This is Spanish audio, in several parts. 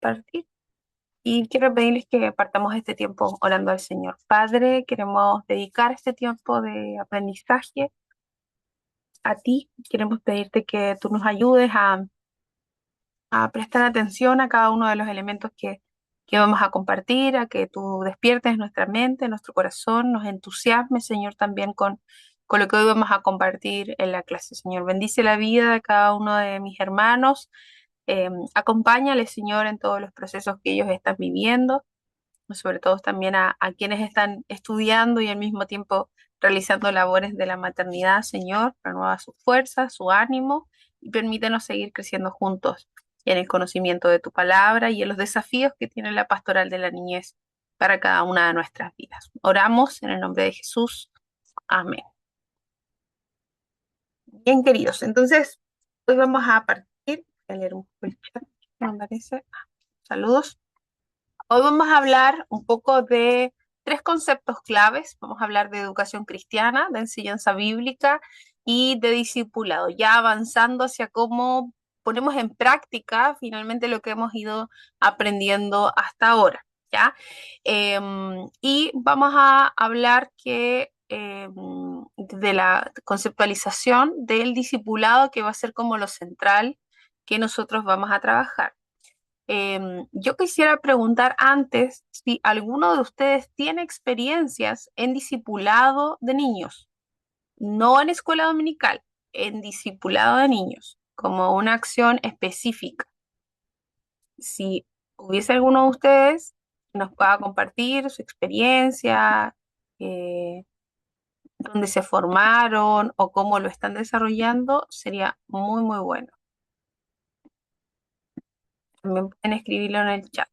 compartir. Y quiero pedirles que partamos este tiempo orando al Señor. Padre, queremos dedicar este tiempo de aprendizaje a ti. Queremos pedirte que tú nos ayudes a prestar atención a cada uno de los elementos que vamos a compartir, a que tú despiertes nuestra mente, nuestro corazón, nos entusiasmes, Señor, también con lo que hoy vamos a compartir en la clase. Señor, bendice la vida de cada uno de mis hermanos. Acompáñale, Señor, en todos los procesos que ellos están viviendo, sobre todo también a quienes están estudiando y al mismo tiempo realizando labores de la maternidad. Señor, renueva su fuerza, su ánimo y permítenos seguir creciendo juntos en el conocimiento de tu palabra y en los desafíos que tiene la pastoral de la niñez para cada una de nuestras vidas. Oramos en el nombre de Jesús. Amén. Bien, queridos, entonces hoy vamos a partir, voy a leer un poco el chat, me parece. Saludos. Hoy vamos a hablar un poco de tres conceptos claves. Vamos a hablar de educación cristiana, de enseñanza bíblica y de discipulado, ya avanzando hacia cómo ponemos en práctica finalmente lo que hemos ido aprendiendo hasta ahora, ¿ya? Y vamos a hablar de la conceptualización del discipulado, que va a ser como lo central que nosotros vamos a trabajar. Yo quisiera preguntar antes si alguno de ustedes tiene experiencias en discipulado de niños, no en escuela dominical, en discipulado de niños, como una acción específica. Si hubiese alguno de ustedes que nos pueda compartir su experiencia, eh, dónde se formaron o cómo lo están desarrollando, sería muy, muy bueno. También pueden escribirlo en el chat.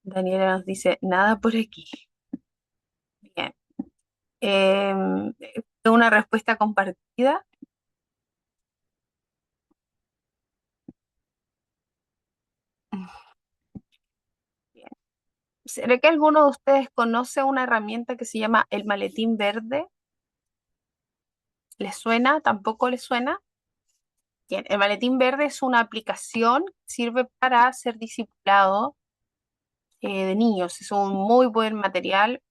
Daniela nos dice, nada por aquí. Bien. Una respuesta compartida. Bien. ¿Será que alguno de ustedes conoce una herramienta que se llama el maletín verde? ¿Les suena? ¿Tampoco les suena? Bien, el maletín verde es una aplicación que sirve para ser discipulado de niños. Es un muy buen material.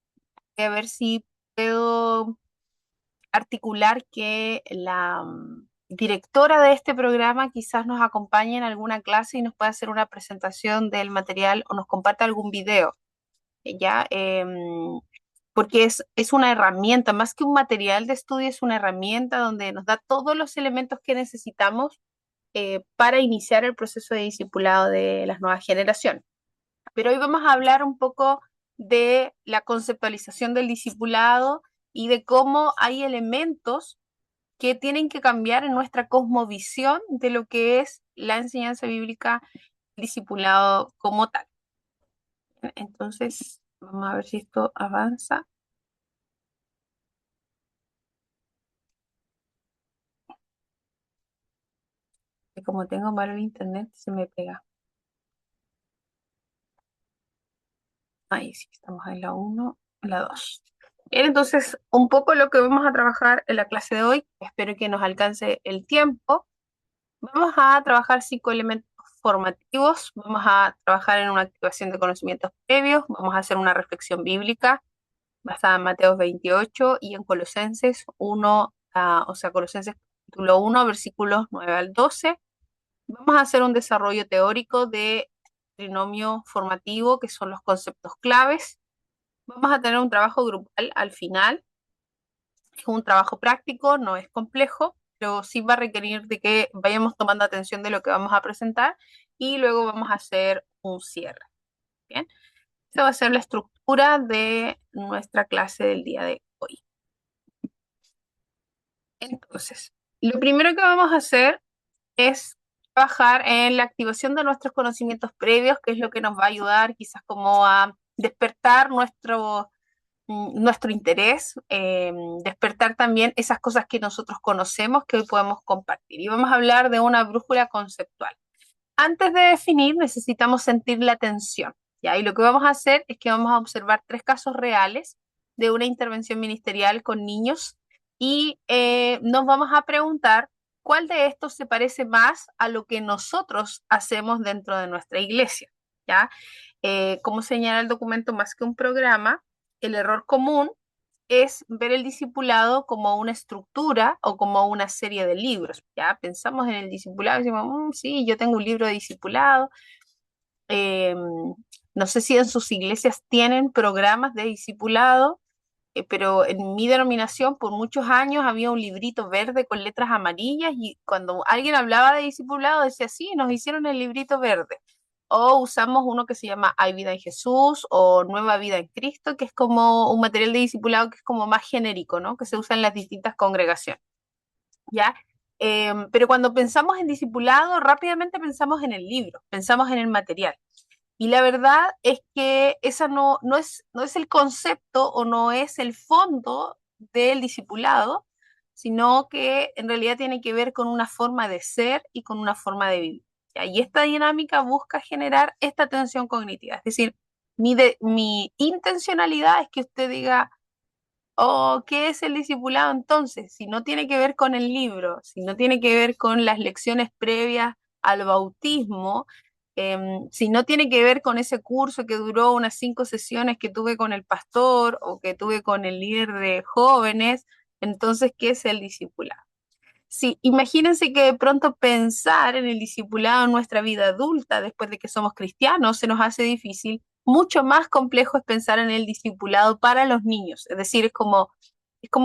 Voy a ver si puedo articular que la directora de este programa quizás nos acompañe en alguna clase y nos pueda hacer una presentación del material o nos comparta algún video, ¿ya? Porque es una herramienta, más que un material de estudio, es una herramienta donde nos da todos los elementos que necesitamos para iniciar el proceso de discipulado de las nuevas generaciones. Pero hoy vamos a hablar un poco de la conceptualización del discipulado y de cómo hay elementos que tienen que cambiar en nuestra cosmovisión de lo que es la enseñanza bíblica, discipulado como tal. Entonces, vamos a ver si esto avanza. Que como tengo malo el internet, se me pega. Ahí sí, estamos en la 1, la 2. Bien, entonces, un poco lo que vamos a trabajar en la clase de hoy, espero que nos alcance el tiempo. Vamos a trabajar 5 elementos formativos, vamos a trabajar en una activación de conocimientos previos, vamos a hacer una reflexión bíblica basada en Mateo 28 y en Colosenses 1, o sea, Colosenses capítulo 1, versículos 9 al 12. Vamos a hacer un desarrollo teórico de trinomio formativo, que son los conceptos claves. Vamos a tener un trabajo grupal al final. Es un trabajo práctico, no es complejo, pero sí va a requerir de que vayamos tomando atención de lo que vamos a presentar y luego vamos a hacer un cierre. Bien, esa va a ser la estructura de nuestra clase del día de hoy. Entonces, lo primero que vamos a hacer es trabajar en la activación de nuestros conocimientos previos, que es lo que nos va a ayudar quizás como a despertar nuestro interés, despertar también esas cosas que nosotros conocemos que hoy podemos compartir. Y vamos a hablar de una brújula conceptual. Antes de definir, necesitamos sentir la tensión, ¿ya? Y lo que vamos a hacer es que vamos a observar 3 casos reales de una intervención ministerial con niños y nos vamos a preguntar cuál de estos se parece más a lo que nosotros hacemos dentro de nuestra iglesia, ¿ya? Como señala el documento, más que un programa, el error común es ver el discipulado como una estructura o como una serie de libros, ¿ya? Pensamos en el discipulado y decimos, sí, yo tengo un libro de discipulado. Eh, no sé si en sus iglesias tienen programas de discipulado, pero en mi denominación por muchos años había un librito verde con letras amarillas y cuando alguien hablaba de discipulado decía, sí, nos hicieron el librito verde. O usamos uno que se llama Hay vida en Jesús o Nueva vida en Cristo, que es como un material de discipulado que es como más genérico, ¿no? Que se usa en las distintas congregaciones, ¿ya? Pero cuando pensamos en discipulado, rápidamente pensamos en el libro, pensamos en el material. Y la verdad es que esa no es el concepto o no es el fondo del discipulado, sino que en realidad tiene que ver con una forma de ser y con una forma de vivir. ¿Ya? Y esta dinámica busca generar esta tensión cognitiva. Es decir, mi intencionalidad es que usted diga, oh, ¿qué es el discipulado entonces? Si no tiene que ver con el libro, si no tiene que ver con las lecciones previas al bautismo, si no tiene que ver con ese curso que duró unas 5 sesiones que tuve con el pastor o que tuve con el líder de jóvenes, entonces, ¿qué es el discipulado? Sí, imagínense que de pronto pensar en el discipulado en nuestra vida adulta, después de que somos cristianos, se nos hace difícil. Mucho más complejo es pensar en el discipulado para los niños. Es decir, es como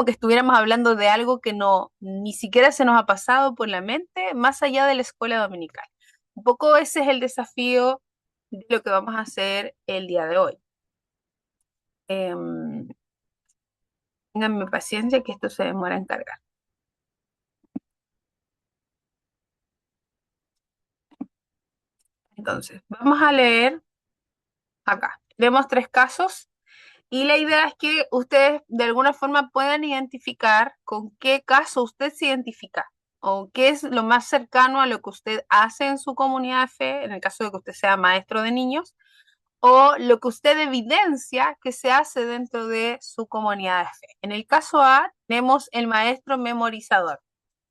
que estuviéramos hablando de algo que no, ni siquiera se nos ha pasado por la mente, más allá de la escuela dominical. Un poco ese es el desafío de lo que vamos a hacer el día de hoy. Em, Ténganme paciencia que esto se demora en cargar. Entonces, vamos a leer acá. Leemos 3 casos y la idea es que ustedes de alguna forma puedan identificar con qué caso usted se identifica o qué es lo más cercano a lo que usted hace en su comunidad de fe, en el caso de que usted sea maestro de niños, o lo que usted evidencia que se hace dentro de su comunidad de fe. En el caso A tenemos el maestro memorizador,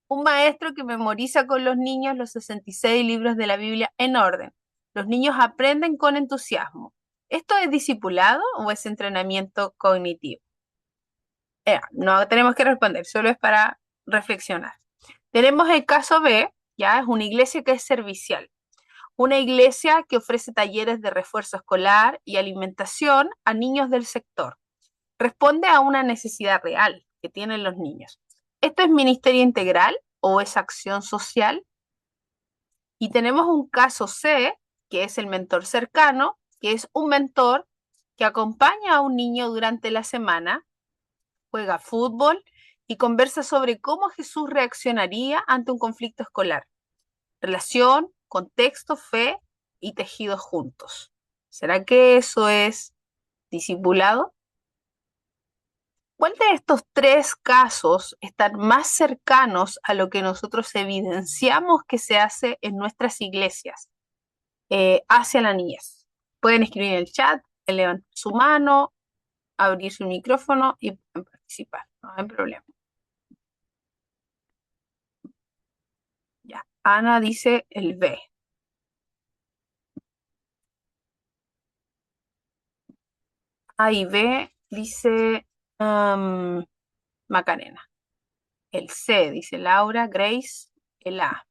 un maestro que memoriza con los niños los 66 libros de la Biblia en orden. Los niños aprenden con entusiasmo. ¿Esto es discipulado o es entrenamiento cognitivo? No tenemos que responder, solo es para reflexionar. Tenemos el caso B, ya es una iglesia que es servicial, una iglesia que ofrece talleres de refuerzo escolar y alimentación a niños del sector. Responde a una necesidad real que tienen los niños. ¿Esto es ministerio integral o es acción social? Y tenemos un caso C, que es el mentor cercano, que es un mentor que acompaña a un niño durante la semana, juega fútbol y conversa sobre cómo Jesús reaccionaría ante un conflicto escolar. Relación, contexto, fe y tejidos juntos. ¿Será que eso es discipulado? ¿Cuál de estos 3 casos están más cercanos a lo que nosotros evidenciamos que se hace en nuestras iglesias hacia la niñez? Pueden escribir en el chat, levantar su mano, abrir su micrófono y pueden participar, no hay problema. Ya, Ana dice el B. A y B dice Macarena. El C dice Laura, Grace, el A.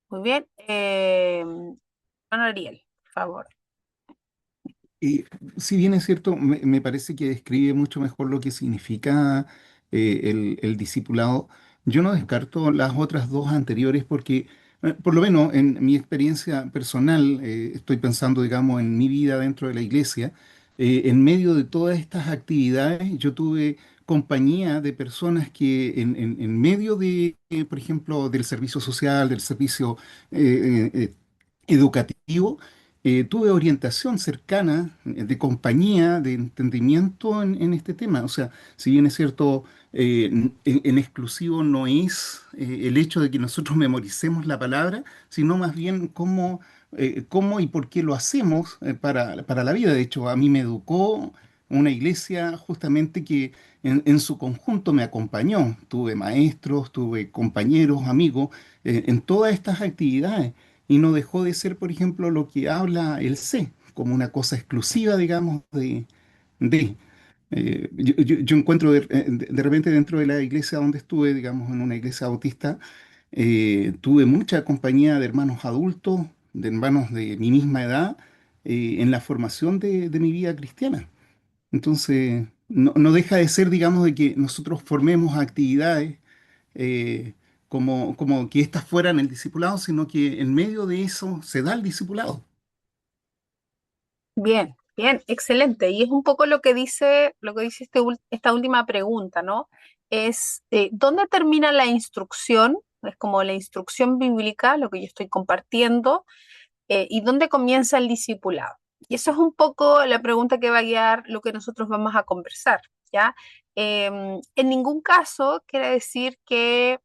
Muy bien. Ana Ariel, por favor. Y si bien es cierto, me parece que describe mucho mejor lo que significa el discipulado, yo no descarto las otras dos anteriores porque, por lo menos en mi experiencia personal, estoy pensando, digamos, en mi vida dentro de la iglesia, en medio de todas estas actividades, yo tuve compañía de personas que en medio de, por ejemplo, del servicio social, del servicio educativo, tuve orientación cercana, de compañía, de entendimiento en este tema. O sea, si bien es cierto, en exclusivo no es el hecho de que nosotros memoricemos la palabra, sino más bien cómo y por qué lo hacemos para la vida. De hecho, a mí me educó. una iglesia justamente que en su conjunto me acompañó. Tuve maestros, tuve compañeros, amigos, en todas estas actividades. Y no dejó de ser, por ejemplo, lo que habla el C, como una cosa exclusiva, digamos, de. Yo encuentro de repente dentro de la iglesia donde estuve, digamos, en una iglesia bautista, tuve mucha compañía de hermanos adultos, de hermanos de mi misma edad, en la formación de mi vida cristiana. Entonces, no deja de ser, digamos, de que nosotros formemos actividades eh, como que éstas fueran el discipulado, sino que en medio de eso se da el discipulado. Bien, bien, excelente. Y es un poco lo que dice esta última pregunta, ¿no? Es, ¿dónde termina la instrucción? Es como la instrucción bíblica, lo que yo estoy compartiendo, y dónde comienza el discipulado. Y eso es un poco la pregunta que va a guiar lo que nosotros vamos a conversar, ¿ya? En ningún caso quiere decir que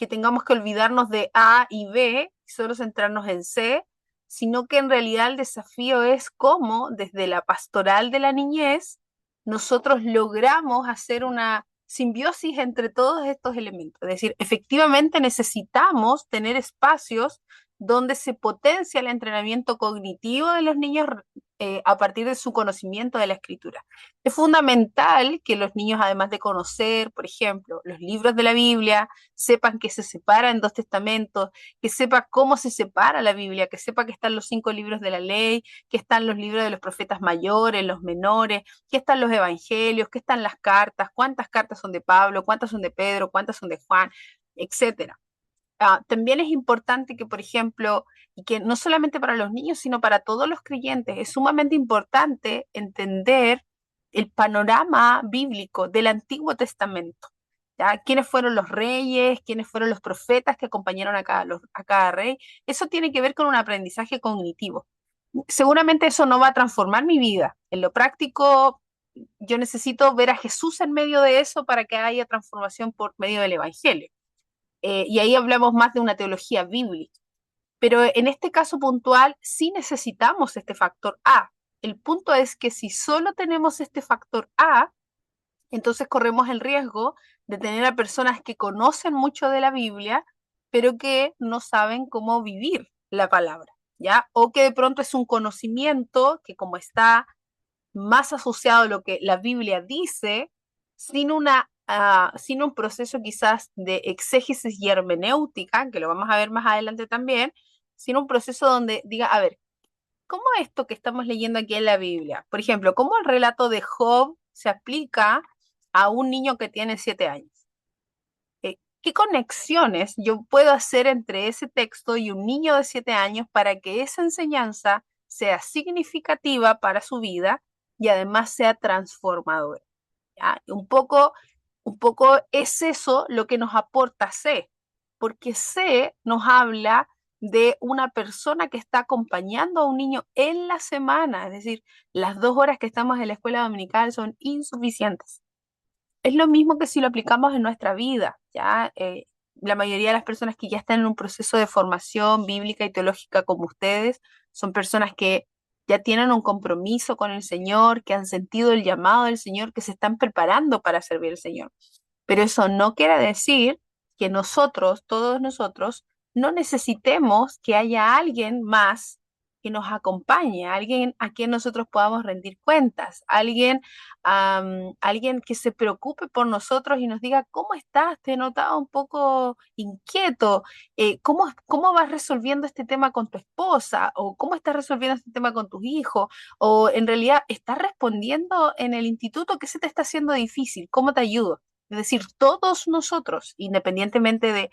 tengamos que olvidarnos de A y B y solo centrarnos en C, sino que en realidad el desafío es cómo desde la pastoral de la niñez nosotros logramos hacer una simbiosis entre todos estos elementos. Es decir, efectivamente necesitamos tener espacios donde se potencia el entrenamiento cognitivo de los niños a partir de su conocimiento de la escritura. Es fundamental que los niños, además de conocer, por ejemplo, los libros de la Biblia, sepan que se separa en dos testamentos, que sepa cómo se separa la Biblia, que sepa que están los 5 libros de la ley, que están los libros de los profetas mayores, los menores, que están los evangelios, que están las cartas, cuántas cartas son de Pablo, cuántas son de Pedro, cuántas son de Juan, etcétera. También es importante que, por ejemplo, y que no solamente para los niños, sino para todos los creyentes, es sumamente importante entender el panorama bíblico del Antiguo Testamento. ¿Ya? ¿Quiénes fueron los reyes? ¿Quiénes fueron los profetas que acompañaron a cada rey? Eso tiene que ver con un aprendizaje cognitivo. Seguramente eso no va a transformar mi vida. En lo práctico, yo necesito ver a Jesús en medio de eso para que haya transformación por medio del Evangelio. Y ahí hablamos más de una teología bíblica. Pero en este caso puntual sí necesitamos este factor A. El punto es que si solo tenemos este factor A, entonces corremos el riesgo de tener a personas que conocen mucho de la Biblia, pero que no saben cómo vivir la palabra, ¿ya? O que de pronto es un conocimiento que como está más asociado a lo que la Biblia dice, sin un proceso quizás de exégesis y hermenéutica, que lo vamos a ver más adelante también, sino un proceso donde diga, a ver, ¿cómo esto que estamos leyendo aquí en la Biblia? Por ejemplo, ¿cómo el relato de Job se aplica a un niño que tiene 7 años? ¿Qué conexiones yo puedo hacer entre ese texto y un niño de 7 años para que esa enseñanza sea significativa para su vida y además sea transformadora? ¿Ya? Un poco es eso lo que nos aporta C, porque C nos habla de una persona que está acompañando a un niño en la semana, es decir, las 2 horas que estamos en la escuela dominical son insuficientes. Es lo mismo que si lo aplicamos en nuestra vida, ¿ya? La mayoría de las personas que ya están en un proceso de formación bíblica y teológica como ustedes son personas que ya tienen un compromiso con el Señor, que han sentido el llamado del Señor, que se están preparando para servir al Señor. Pero eso no quiere decir que nosotros, todos nosotros, no necesitemos que haya alguien más que nos acompañe, alguien a quien nosotros podamos rendir cuentas, alguien que se preocupe por nosotros y nos diga, ¿cómo estás? Te he notado un poco inquieto. ¿Cómo vas resolviendo este tema con tu esposa? ¿O cómo estás resolviendo este tema con tus hijos? ¿O en realidad estás respondiendo en el instituto? ¿Qué se te está haciendo difícil? ¿Cómo te ayudo? Es decir, todos nosotros, independientemente de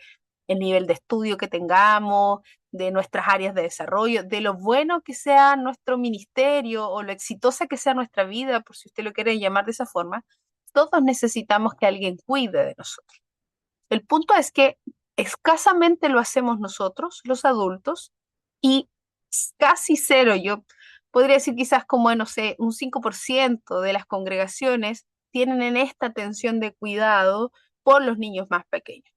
el nivel de estudio que tengamos, de nuestras áreas de desarrollo, de lo bueno que sea nuestro ministerio o lo exitosa que sea nuestra vida, por si usted lo quiere llamar de esa forma, todos necesitamos que alguien cuide de nosotros. El punto es que escasamente lo hacemos nosotros, los adultos, y casi cero, yo podría decir quizás como, no sé, un 5% de las congregaciones tienen en esta atención de cuidado por los niños más pequeños.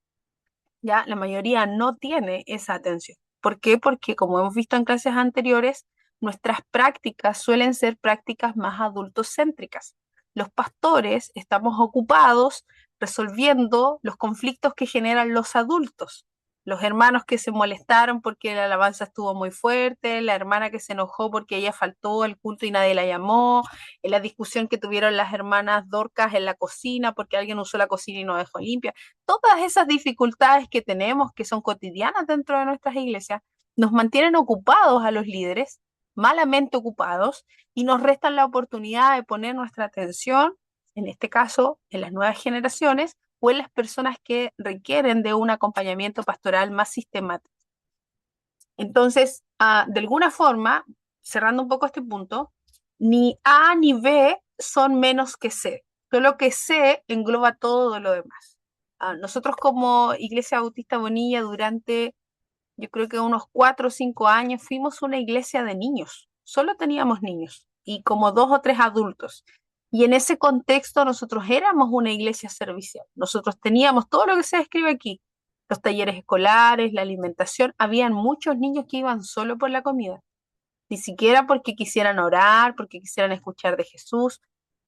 Ya la mayoría no tiene esa atención. ¿Por qué? Porque como hemos visto en clases anteriores, nuestras prácticas suelen ser prácticas más adultocéntricas. Los pastores estamos ocupados resolviendo los conflictos que generan los adultos. Los hermanos que se molestaron porque la alabanza estuvo muy fuerte, la hermana que se enojó porque ella faltó al culto y nadie la llamó, en la discusión que tuvieron las hermanas Dorcas en la cocina porque alguien usó la cocina y no dejó limpia. Todas esas dificultades que tenemos, que son cotidianas dentro de nuestras iglesias, nos mantienen ocupados a los líderes, malamente ocupados, y nos restan la oportunidad de poner nuestra atención, en este caso, en las nuevas generaciones o en las personas que requieren de un acompañamiento pastoral más sistemático. Entonces, de alguna forma, cerrando un poco este punto, ni A ni B son menos que C, solo que C engloba todo lo demás. Nosotros como Iglesia Bautista Bonilla durante, yo creo que unos 4 o 5 años, fuimos una iglesia de niños, solo teníamos niños y como 2 o 3 adultos. Y en ese contexto nosotros éramos una iglesia servicial. Nosotros teníamos todo lo que se describe aquí, los talleres escolares, la alimentación. Habían muchos niños que iban solo por la comida, ni siquiera porque quisieran orar, porque quisieran escuchar de Jesús.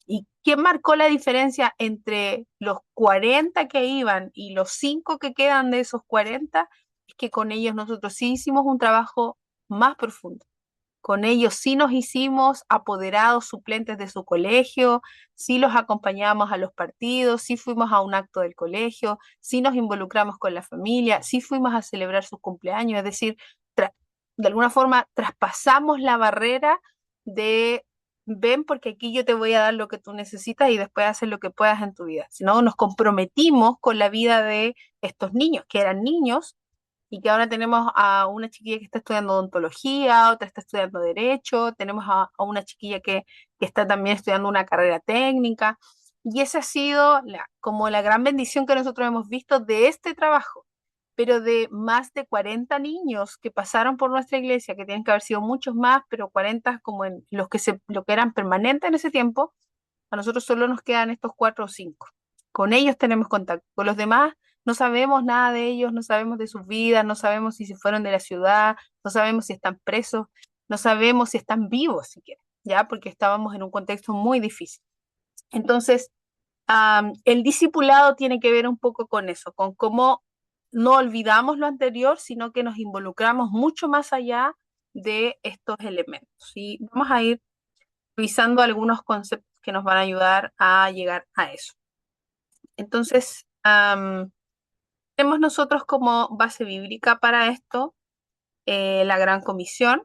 ¿Y quién marcó la diferencia entre los 40 que iban y los 5 que quedan de esos 40? Es que con ellos nosotros sí hicimos un trabajo más profundo. Con ellos sí nos hicimos apoderados suplentes de su colegio, sí los acompañamos a los partidos, sí fuimos a un acto del colegio, sí nos involucramos con la familia, sí fuimos a celebrar sus cumpleaños, es decir, de alguna forma traspasamos la barrera de ven porque aquí yo te voy a dar lo que tú necesitas y después haces lo que puedas en tu vida. Sino nos comprometimos con la vida de estos niños, que eran niños y que ahora tenemos a una chiquilla que está estudiando odontología, otra está estudiando derecho, tenemos a una chiquilla que está también estudiando una carrera técnica. Y esa ha sido como la gran bendición que nosotros hemos visto de este trabajo, pero de más de 40 niños que pasaron por nuestra iglesia, que tienen que haber sido muchos más, pero 40 como en lo que eran permanentes en ese tiempo, a nosotros solo nos quedan estos 4 o 5. Con ellos tenemos contacto. Con los demás no sabemos nada de ellos, no sabemos de sus vidas, no sabemos si se fueron de la ciudad, no sabemos si están presos, no sabemos si están vivos siquiera, ¿ya? Porque estábamos en un contexto muy difícil. Entonces, el discipulado tiene que ver un poco con eso, con cómo no olvidamos lo anterior, sino que nos involucramos mucho más allá de estos elementos. Y vamos a ir revisando algunos conceptos que nos van a ayudar a llegar a eso. Entonces, tenemos nosotros como base bíblica para esto la Gran Comisión,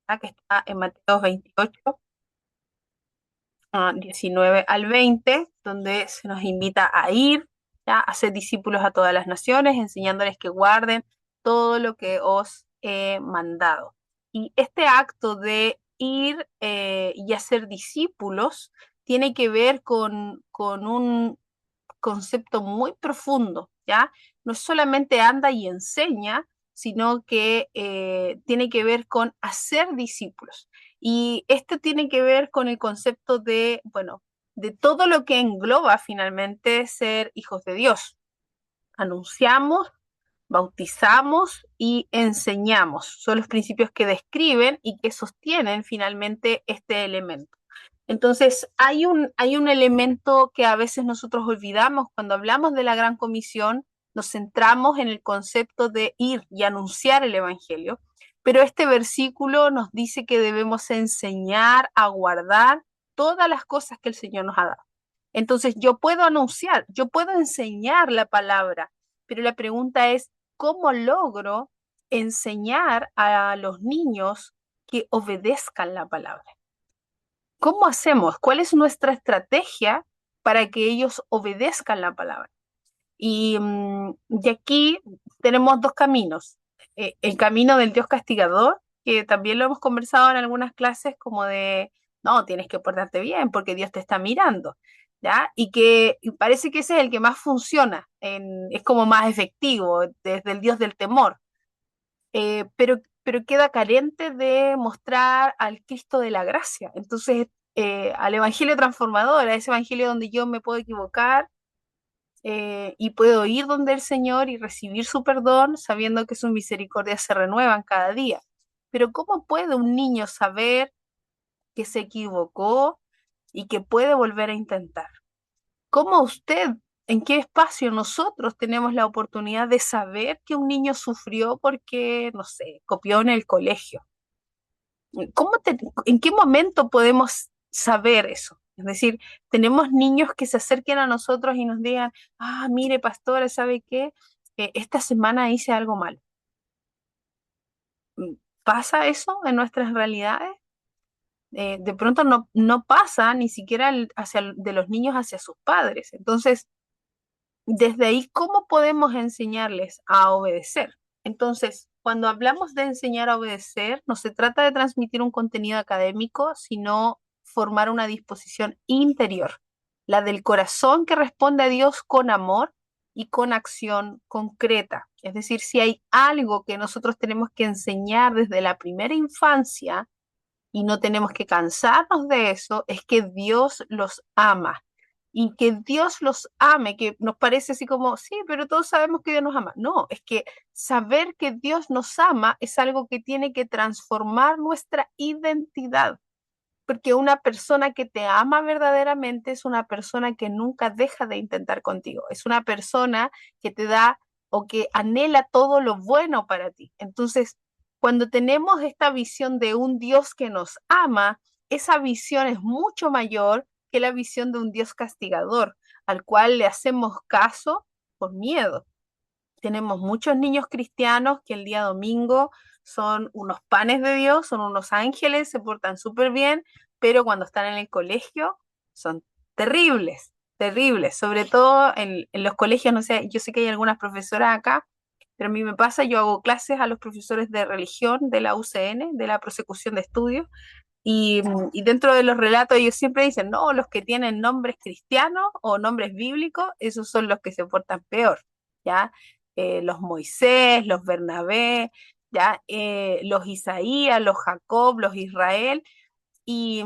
¿verdad? Que está en Mateo 28, 19 al 20, donde se nos invita a ir, ¿ya? A ser discípulos a todas las naciones, enseñándoles que guarden todo lo que os he mandado. Y este acto de ir y hacer discípulos tiene que ver con un concepto muy profundo, ¿ya? No es solamente anda y enseña, sino que tiene que ver con hacer discípulos. Y esto tiene que ver con el concepto de, bueno, de todo lo que engloba finalmente ser hijos de Dios. Anunciamos, bautizamos y enseñamos. Son los principios que describen y que sostienen finalmente este elemento. Entonces, hay un elemento que a veces nosotros olvidamos cuando hablamos de la Gran Comisión, nos centramos en el concepto de ir y anunciar el Evangelio, pero este versículo nos dice que debemos enseñar a guardar todas las cosas que el Señor nos ha dado. Entonces, yo puedo anunciar, yo puedo enseñar la palabra, pero la pregunta es, ¿cómo logro enseñar a los niños que obedezcan la palabra? ¿Cómo hacemos? ¿Cuál es nuestra estrategia para que ellos obedezcan la palabra? Y aquí tenemos dos caminos. El camino del Dios castigador, que también lo hemos conversado en algunas clases, como de, no, tienes que portarte bien porque Dios te está mirando, ¿ya? Y que parece que ese es el que más funciona, es como más efectivo, desde el Dios del temor, pero queda carente de mostrar al Cristo de la gracia. Entonces, al Evangelio transformador, a ese Evangelio donde yo me puedo equivocar y puedo ir donde el Señor y recibir su perdón, sabiendo que sus misericordias se renuevan cada día. Pero ¿cómo puede un niño saber que se equivocó y que puede volver a intentar? ¿Cómo usted, en qué espacio nosotros tenemos la oportunidad de saber que un niño sufrió porque, no sé, copió en el colegio? ¿En qué momento podemos saber eso? Es decir, tenemos niños que se acerquen a nosotros y nos digan, ah, mire, pastora, ¿sabe qué? Esta semana hice algo mal. ¿Pasa eso en nuestras realidades? De pronto no pasa ni siquiera de los niños hacia sus padres. Entonces, desde ahí, ¿cómo podemos enseñarles a obedecer? Entonces, cuando hablamos de enseñar a obedecer, no se trata de transmitir un contenido académico, sino formar una disposición interior, la del corazón que responde a Dios con amor y con acción concreta. Es decir, si hay algo que nosotros tenemos que enseñar desde la primera infancia, y no tenemos que cansarnos de eso, es que Dios los ama. Y que Dios los ame, que nos parece así como, sí, pero todos sabemos que Dios nos ama. No, es que saber que Dios nos ama es algo que tiene que transformar nuestra identidad, porque una persona que te ama verdaderamente es una persona que nunca deja de intentar contigo, es una persona que te da o que anhela todo lo bueno para ti. Entonces, cuando tenemos esta visión de un Dios que nos ama, esa visión es mucho mayor que la visión de un Dios castigador, al cual le hacemos caso por miedo. Tenemos muchos niños cristianos que el día domingo son unos panes de Dios, son unos ángeles, se portan súper bien, pero cuando están en el colegio son terribles, terribles, sobre todo en los colegios, no sé, yo sé que hay algunas profesoras acá, pero a mí me pasa, yo hago clases a los profesores de religión de la UCN, de la prosecución de estudios, y dentro de los relatos ellos siempre dicen, no, los que tienen nombres cristianos o nombres bíblicos, esos son los que se portan peor, ¿ya? Los Moisés, los Bernabé, ¿ya? Los Isaías, los Jacob, los Israel, y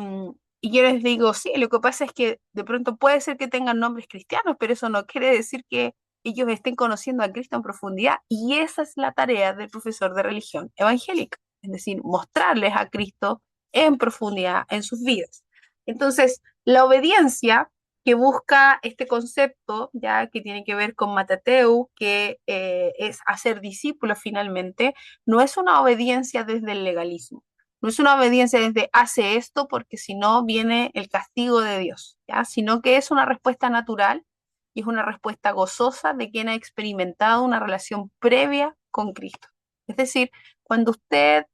yo les digo, sí, lo que pasa es que de pronto puede ser que tengan nombres cristianos, pero eso no quiere decir que ellos estén conociendo a Cristo en profundidad, y esa es la tarea del profesor de religión evangélica, es decir, mostrarles a Cristo en profundidad en sus vidas. Entonces, la obediencia que busca este concepto, ya que tiene que ver con Matateu, que es hacer discípulos finalmente, no es una obediencia desde el legalismo, no es una obediencia desde hace esto porque si no viene el castigo de Dios, ¿ya? Sino que es una respuesta natural y es una respuesta gozosa de quien ha experimentado una relación previa con Cristo. Es decir, cuando usted,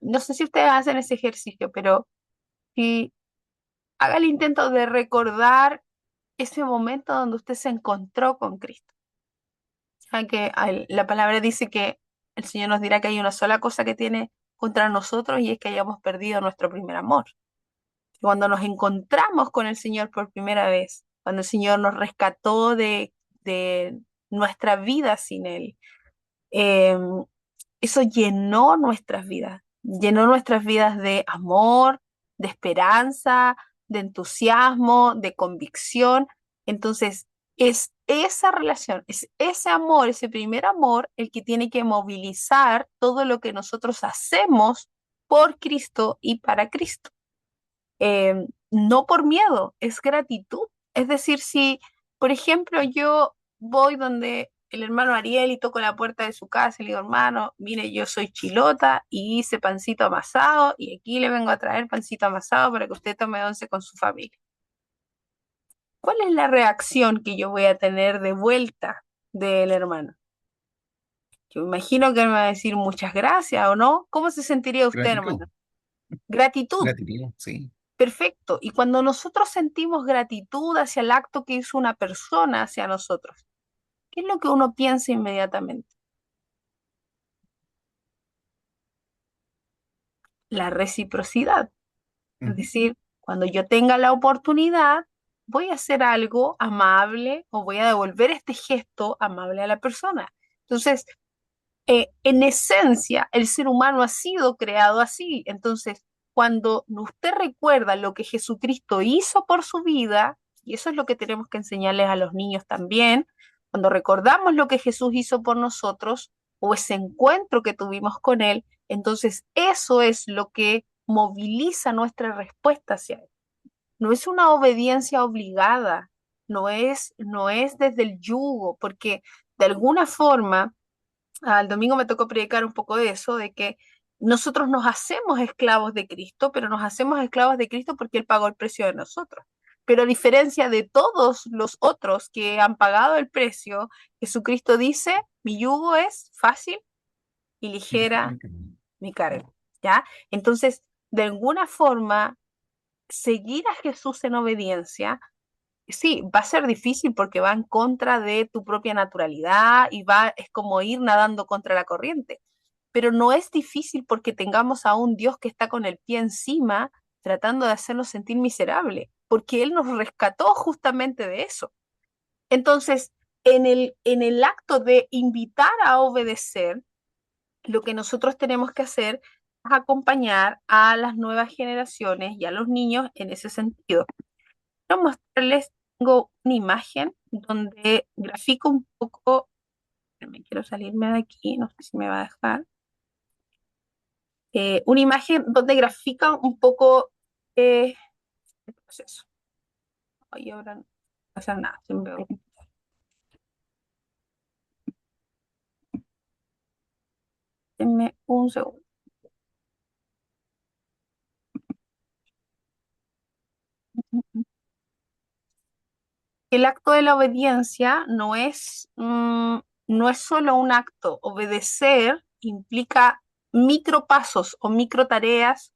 no sé si ustedes hacen ese ejercicio, pero si haga el intento de recordar ese momento donde usted se encontró con Cristo. Ya que la palabra dice que el Señor nos dirá que hay una sola cosa que tiene contra nosotros y es que hayamos perdido nuestro primer amor. Cuando nos encontramos con el Señor por primera vez, cuando el Señor nos rescató de nuestra vida sin Él, eh, eso llenó nuestras vidas de amor, de esperanza, de entusiasmo, de convicción. Entonces, es esa relación, es ese amor, ese primer amor, el que tiene que movilizar todo lo que nosotros hacemos por Cristo y para Cristo. No por miedo, es gratitud. Es decir, si, por ejemplo, yo voy donde el hermano Ariel y toco la puerta de su casa y le digo, hermano, mire, yo soy chilota y hice pancito amasado y aquí le vengo a traer pancito amasado para que usted tome once con su familia. ¿Cuál es la reacción que yo voy a tener de vuelta del hermano? Yo imagino que él me va a decir muchas gracias o no. ¿Cómo se sentiría usted, Gratitud, hermano? Gratitud. gratitud, sí. Perfecto. Y cuando nosotros sentimos gratitud hacia el acto que hizo una persona hacia nosotros, ¿qué es lo que uno piensa inmediatamente? La reciprocidad. Es Ujú. decir, cuando yo tenga la oportunidad, voy a hacer algo amable o voy a devolver este gesto amable a la persona. Entonces, en esencia, el ser humano ha sido creado así. Entonces, cuando usted recuerda lo que Jesucristo hizo por su vida, y eso es lo que tenemos que enseñarles a los niños también, cuando recordamos lo que Jesús hizo por nosotros, o ese encuentro que tuvimos con Él, entonces eso es lo que moviliza nuestra respuesta hacia Él. No es una obediencia obligada, no es desde el yugo, porque de alguna forma, el domingo me tocó predicar un poco de eso, de que nosotros nos hacemos esclavos de Cristo, pero nos hacemos esclavos de Cristo porque Él pagó el precio de nosotros. Pero a diferencia de todos los otros que han pagado el precio, Jesucristo dice, mi yugo es fácil y ligera mi carga, ¿ya? Entonces, de alguna forma, seguir a Jesús en obediencia, sí, va a ser difícil porque va en contra de tu propia naturalidad y es como ir nadando contra la corriente. Pero no es difícil porque tengamos a un Dios que está con el pie encima tratando de hacernos sentir miserables, porque Él nos rescató justamente de eso. Entonces, en el acto de invitar a obedecer, lo que nosotros tenemos que hacer es acompañar a las nuevas generaciones y a los niños en ese sentido. Quiero mostrarles, tengo una imagen donde grafico un poco, me quiero salirme de aquí, no sé si me va a dejar, una imagen donde grafica un poco el proceso. Ay, ahora no va a hacer nada, denme un segundo. El acto de la obediencia no es solo un acto. Obedecer implica micropasos o microtareas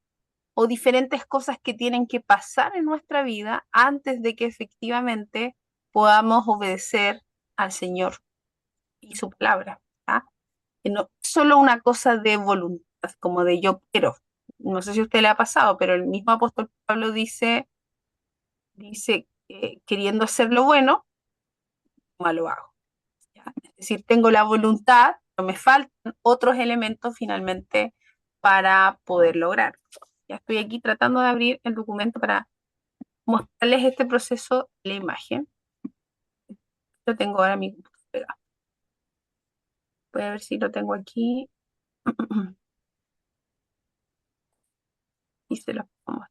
o diferentes cosas que tienen que pasar en nuestra vida antes de que efectivamente podamos obedecer al Señor y su palabra. ¿Ah? Que no es solo una cosa de voluntad, como de yo quiero. No sé si a usted le ha pasado, pero el mismo apóstol Pablo dice que queriendo hacer lo bueno, malo hago. ¿Ya? Es decir, tengo la voluntad, pero me faltan otros elementos finalmente para poder lograr. Ya estoy aquí tratando de abrir el documento para mostrarles este proceso de la imagen. Lo tengo ahora mismo pegado. Voy a ver si lo tengo aquí y se lo pongo.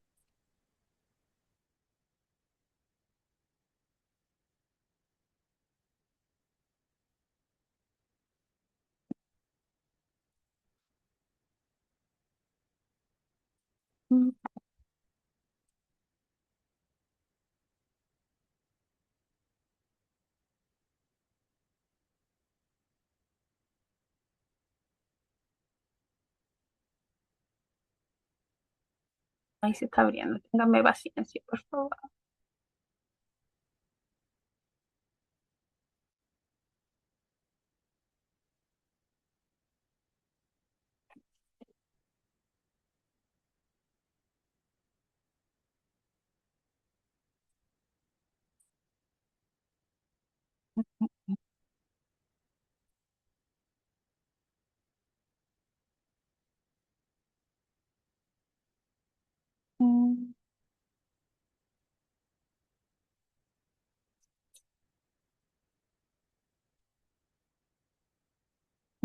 Ahí se está abriendo. Ténganme paciencia, por favor. Mm,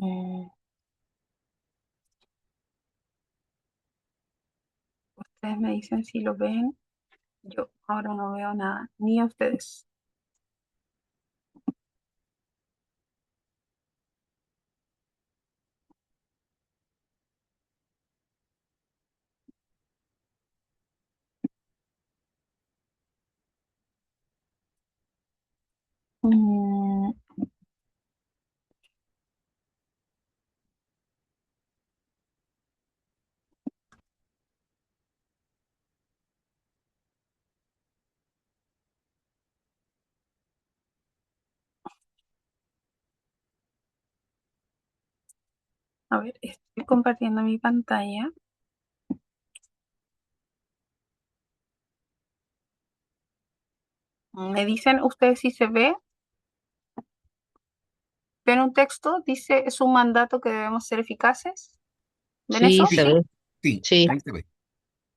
mm. Ustedes me dicen si lo ven. Yo ahora no veo nada, ni a ustedes. Mm, a ver, estoy compartiendo mi pantalla. Me dicen ustedes si se ve. ¿Ven un texto? Dice, es un mandato que debemos ser eficaces. ¿Ven Sí, eso? se Sí, ve. sí, Sí. ahí se ve.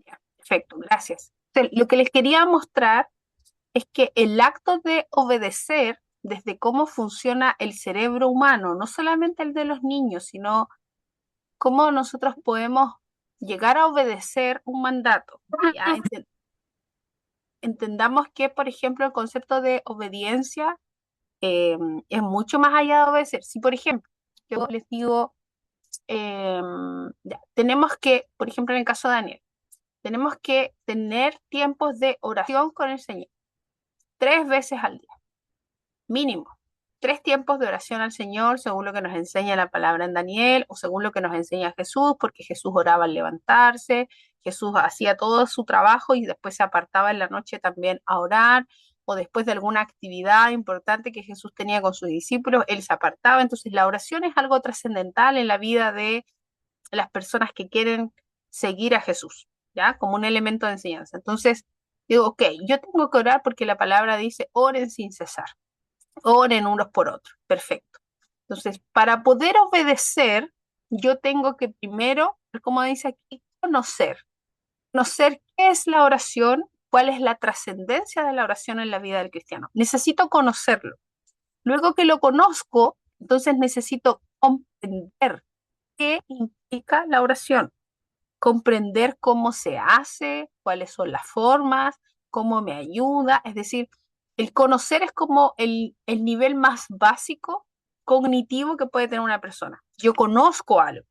Ya, perfecto, gracias. Lo que les quería mostrar es que el acto de obedecer desde cómo funciona el cerebro humano, no solamente el de los niños, sino cómo nosotros podemos llegar a obedecer un mandato. ¿Ya? Entendamos que, por ejemplo, el concepto de obediencia eh, es mucho más allá de obedecer. Si, por ejemplo, yo les digo, eh, ya, tenemos que, por ejemplo, en el caso de Daniel, tenemos que tener tiempos de oración con el Señor, 3 veces al día, mínimo. 3 tiempos de oración al Señor, según lo que nos enseña la palabra en Daniel, o según lo que nos enseña Jesús, porque Jesús oraba al levantarse, Jesús hacía todo su trabajo y después se apartaba en la noche también a orar, o después de alguna actividad importante que Jesús tenía con sus discípulos, él se apartaba. Entonces la oración es algo trascendental en la vida de las personas que quieren seguir a Jesús, ¿ya? Como un elemento de enseñanza. Entonces, digo, ok, yo tengo que orar porque la palabra dice, oren sin cesar, oren unos por otros. Perfecto. Entonces, para poder obedecer, yo tengo que primero, como dice aquí, conocer qué es la oración, cuál es la trascendencia de la oración en la vida del cristiano. Necesito conocerlo. Luego que lo conozco, entonces necesito comprender qué implica la oración, comprender cómo se hace, cuáles son las formas, cómo me ayuda. Es decir, el conocer es como el nivel más básico cognitivo que puede tener una persona. Yo conozco algo,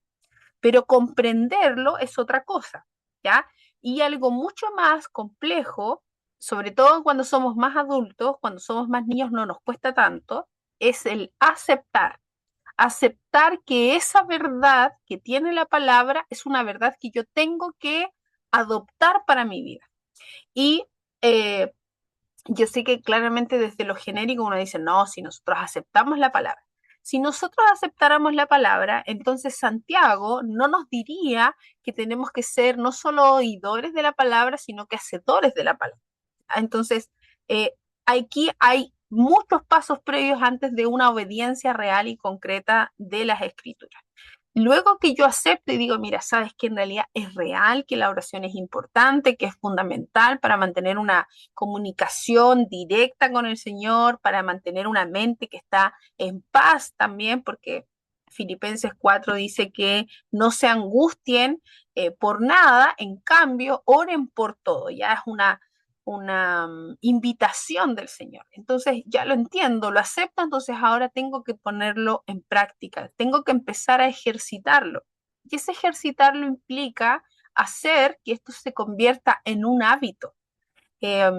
pero comprenderlo es otra cosa, ¿ya? Y algo mucho más complejo, sobre todo cuando somos más adultos, cuando somos más niños no nos cuesta tanto, es el aceptar que esa verdad que tiene la palabra es una verdad que yo tengo que adoptar para mi vida. Y eh, yo sé que claramente desde lo genérico uno dice, no, si nosotros aceptamos la palabra. Si nosotros aceptáramos la palabra, entonces Santiago no nos diría que tenemos que ser no solo oidores de la palabra, sino que hacedores de la palabra. Entonces, eh, aquí hay muchos pasos previos antes de una obediencia real y concreta de las escrituras. Luego que yo acepto y digo, mira, sabes que en realidad es real, que la oración es importante, que es fundamental para mantener una comunicación directa con el Señor, para mantener una mente que está en paz también, porque Filipenses 4 dice que no se angustien por nada, en cambio, oren por todo. Ya es una invitación del Señor. Entonces ya lo entiendo, lo acepto, entonces ahora tengo que ponerlo en práctica, tengo que empezar a ejercitarlo. Y ese ejercitarlo implica hacer que esto se convierta en un hábito. Eh,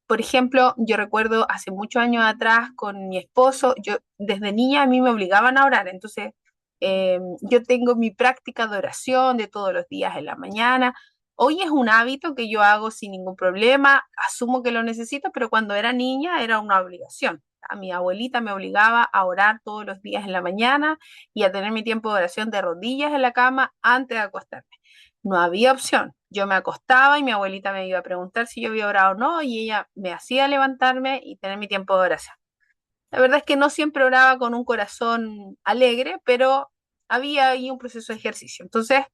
por ejemplo, yo recuerdo hace muchos años atrás con mi esposo, yo desde niña a mí me obligaban a orar, entonces yo tengo mi práctica de oración de todos los días en la mañana. Hoy es un hábito que yo hago sin ningún problema, asumo que lo necesito, pero cuando era niña era una obligación. A mi abuelita me obligaba a orar todos los días en la mañana y a tener mi tiempo de oración de rodillas en la cama antes de acostarme. No había opción. Yo me acostaba y mi abuelita me iba a preguntar si yo había orado o no, y ella me hacía levantarme y tener mi tiempo de oración. La verdad es que no siempre oraba con un corazón alegre, pero había ahí un proceso de ejercicio. Entonces,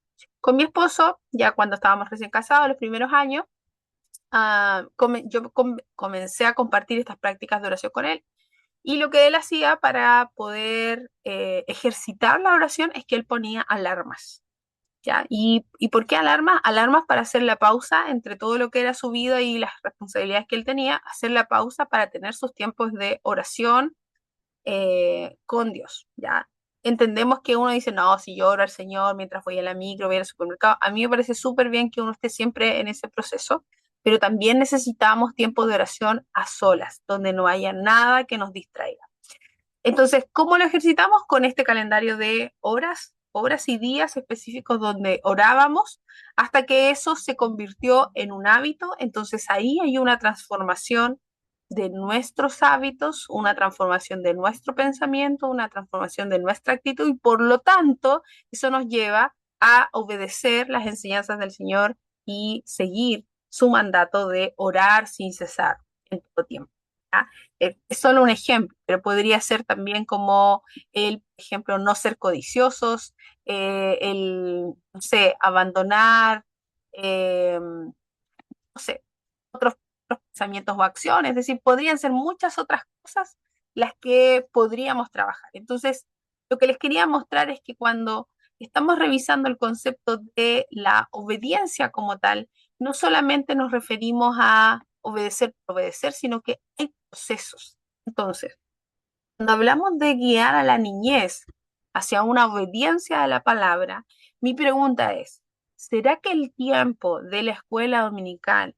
con mi esposo, ya cuando estábamos recién casados, los primeros años, comencé a compartir estas prácticas de oración con él. Y lo que él hacía para poder ejercitar la oración es que él ponía alarmas. ¿Ya? ¿Y por qué alarmas? Alarmas para hacer la pausa entre todo lo que era su vida y las responsabilidades que él tenía, hacer la pausa para tener sus tiempos de oración con Dios, ¿ya? Entendemos que uno dice, no, si yo oro al Señor mientras voy a la micro, voy al supermercado, a mí me parece súper bien que uno esté siempre en ese proceso, pero también necesitamos tiempos de oración a solas, donde no haya nada que nos distraiga. Entonces, ¿cómo lo ejercitamos? Con este calendario de horas y días específicos donde orábamos hasta que eso se convirtió en un hábito. Entonces ahí hay una transformación de nuestros hábitos, una transformación de nuestro pensamiento, una transformación de nuestra actitud y por lo tanto eso nos lleva a obedecer las enseñanzas del Señor y seguir su mandato de orar sin cesar en todo tiempo. ¿Ya? Es solo un ejemplo, pero podría ser también como el, por ejemplo, no ser codiciosos, no sé, abandonar, no sé, otros pensamientos o acciones, es decir, podrían ser muchas otras cosas las que podríamos trabajar. Entonces, lo que les quería mostrar es que cuando estamos revisando el concepto de la obediencia como tal, no solamente nos referimos a obedecer por obedecer, sino que hay procesos. Entonces, cuando hablamos de guiar a la niñez hacia una obediencia a la palabra, mi pregunta es, ¿será que el tiempo de la escuela dominical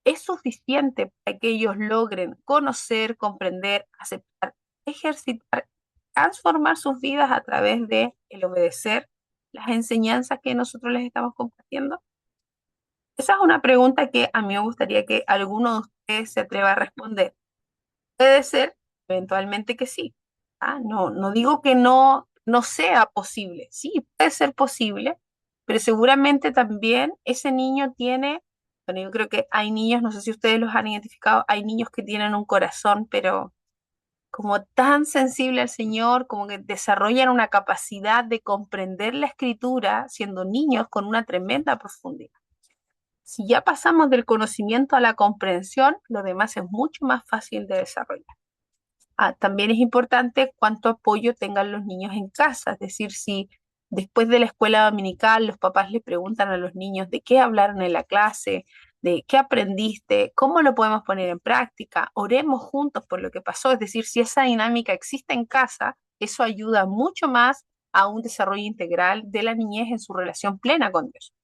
es suficiente para que ellos logren conocer, comprender, aceptar, ejercitar, transformar sus vidas a través de el obedecer las enseñanzas que nosotros les estamos compartiendo? Esa es una pregunta que a mí me gustaría que alguno de ustedes se atreva a responder. Puede ser eventualmente que sí. ¿Ah? No, no digo que no sea posible. Sí, puede ser posible, pero seguramente también ese niño tiene, bueno, yo creo que hay niños, no sé si ustedes los han identificado, hay niños que tienen un corazón, pero como tan sensible al Señor, como que desarrollan una capacidad de comprender la escritura siendo niños con una tremenda profundidad. Si ya pasamos del conocimiento a la comprensión, lo demás es mucho más fácil de desarrollar. También es importante cuánto apoyo tengan los niños en casa, es decir, si después de la escuela dominical los papás le preguntan a los niños de qué hablaron en la clase, de qué aprendiste, cómo lo podemos poner en práctica, oremos juntos por lo que pasó, es decir, si esa dinámica existe en casa, eso ayuda mucho más a un desarrollo integral de la niñez en su relación plena con Dios.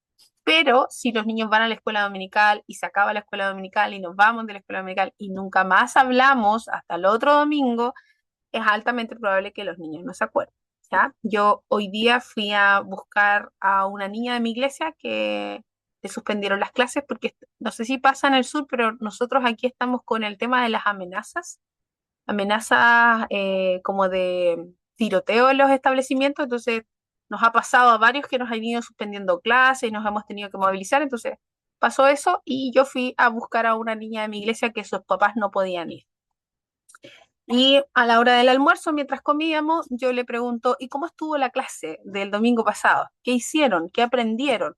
Pero si los niños van a la escuela dominical y se acaba la escuela dominical y nos vamos de la escuela dominical y nunca más hablamos hasta el otro domingo, es altamente probable que los niños no se acuerden. ¿Ya? Yo hoy día fui a buscar a una niña de mi iglesia que le suspendieron las clases porque no sé si pasa en el sur, pero nosotros aquí estamos con el tema de las amenazas, amenazas como de tiroteo en los establecimientos, entonces nos ha pasado a varios que nos han ido suspendiendo clases y nos hemos tenido que movilizar, entonces pasó eso y yo fui a buscar a una niña de mi iglesia que sus papás no podían ir. Y a la hora del almuerzo, mientras comíamos, yo le pregunto, ¿y cómo estuvo la clase del domingo pasado? ¿Qué hicieron? ¿Qué aprendieron?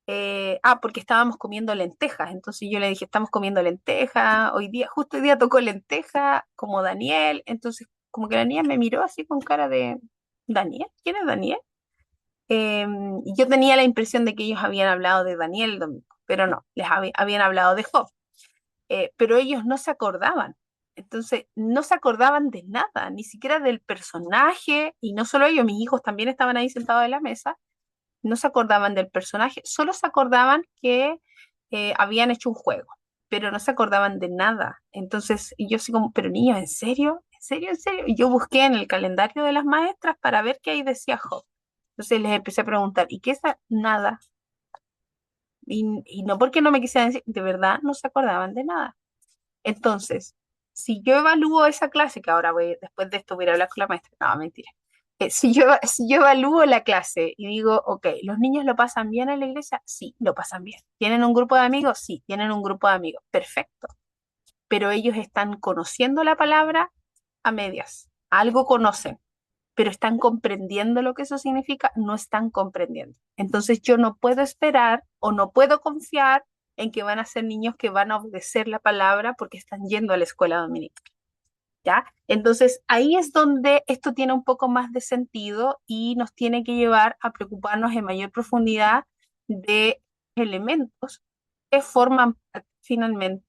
Porque estábamos comiendo lentejas. Entonces yo le dije, estamos comiendo lentejas. Hoy día, justo hoy día tocó lenteja, como Daniel. Entonces, como que la niña me miró así con cara de, ¿Daniel? ¿Quién es Daniel? Y yo tenía la impresión de que ellos habían hablado de Daniel el domingo, pero no, habían hablado de Job. Pero ellos no se acordaban. Entonces, no se acordaban de nada, ni siquiera del personaje, y no solo ellos, mis hijos también estaban ahí sentados en la mesa, no se acordaban del personaje, solo se acordaban que habían hecho un juego, pero no se acordaban de nada. Entonces, y yo así como, pero niños, ¿en serio? ¿En serio? ¿En serio? Y yo busqué en el calendario de las maestras para ver qué ahí decía Job. Entonces les empecé a preguntar, ¿y qué es nada? Y no porque no me quisieran decir, de verdad no se acordaban de nada. Entonces, si yo evalúo esa clase, que ahora voy, después de esto voy a ir a hablar con la maestra, no, mentira. Si yo evalúo la clase y digo, ok, ¿los niños lo pasan bien en la iglesia? Sí, lo pasan bien. ¿Tienen un grupo de amigos? Sí, tienen un grupo de amigos. Perfecto. Pero ellos están conociendo la palabra a medias. Algo conocen, pero están comprendiendo lo que eso significa, no están comprendiendo. Entonces yo no puedo esperar o no puedo confiar en que van a ser niños que van a obedecer la palabra porque están yendo a la escuela dominical, ¿ya? Entonces ahí es donde esto tiene un poco más de sentido y nos tiene que llevar a preocuparnos en mayor profundidad de elementos que forman parte finalmente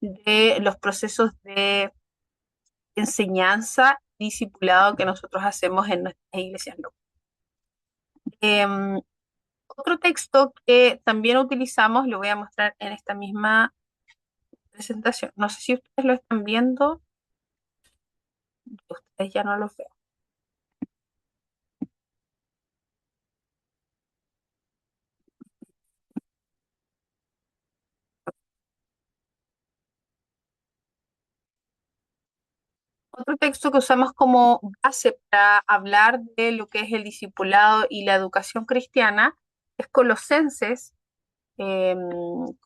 de los procesos de enseñanza, discipulado que nosotros hacemos en nuestras iglesias locales. Otro texto que también utilizamos, lo voy a mostrar en esta misma presentación. No sé si ustedes lo están viendo, ustedes ya no lo veo. Otro texto que usamos como base para hablar de lo que es el discipulado y la educación cristiana es Colosenses, eh,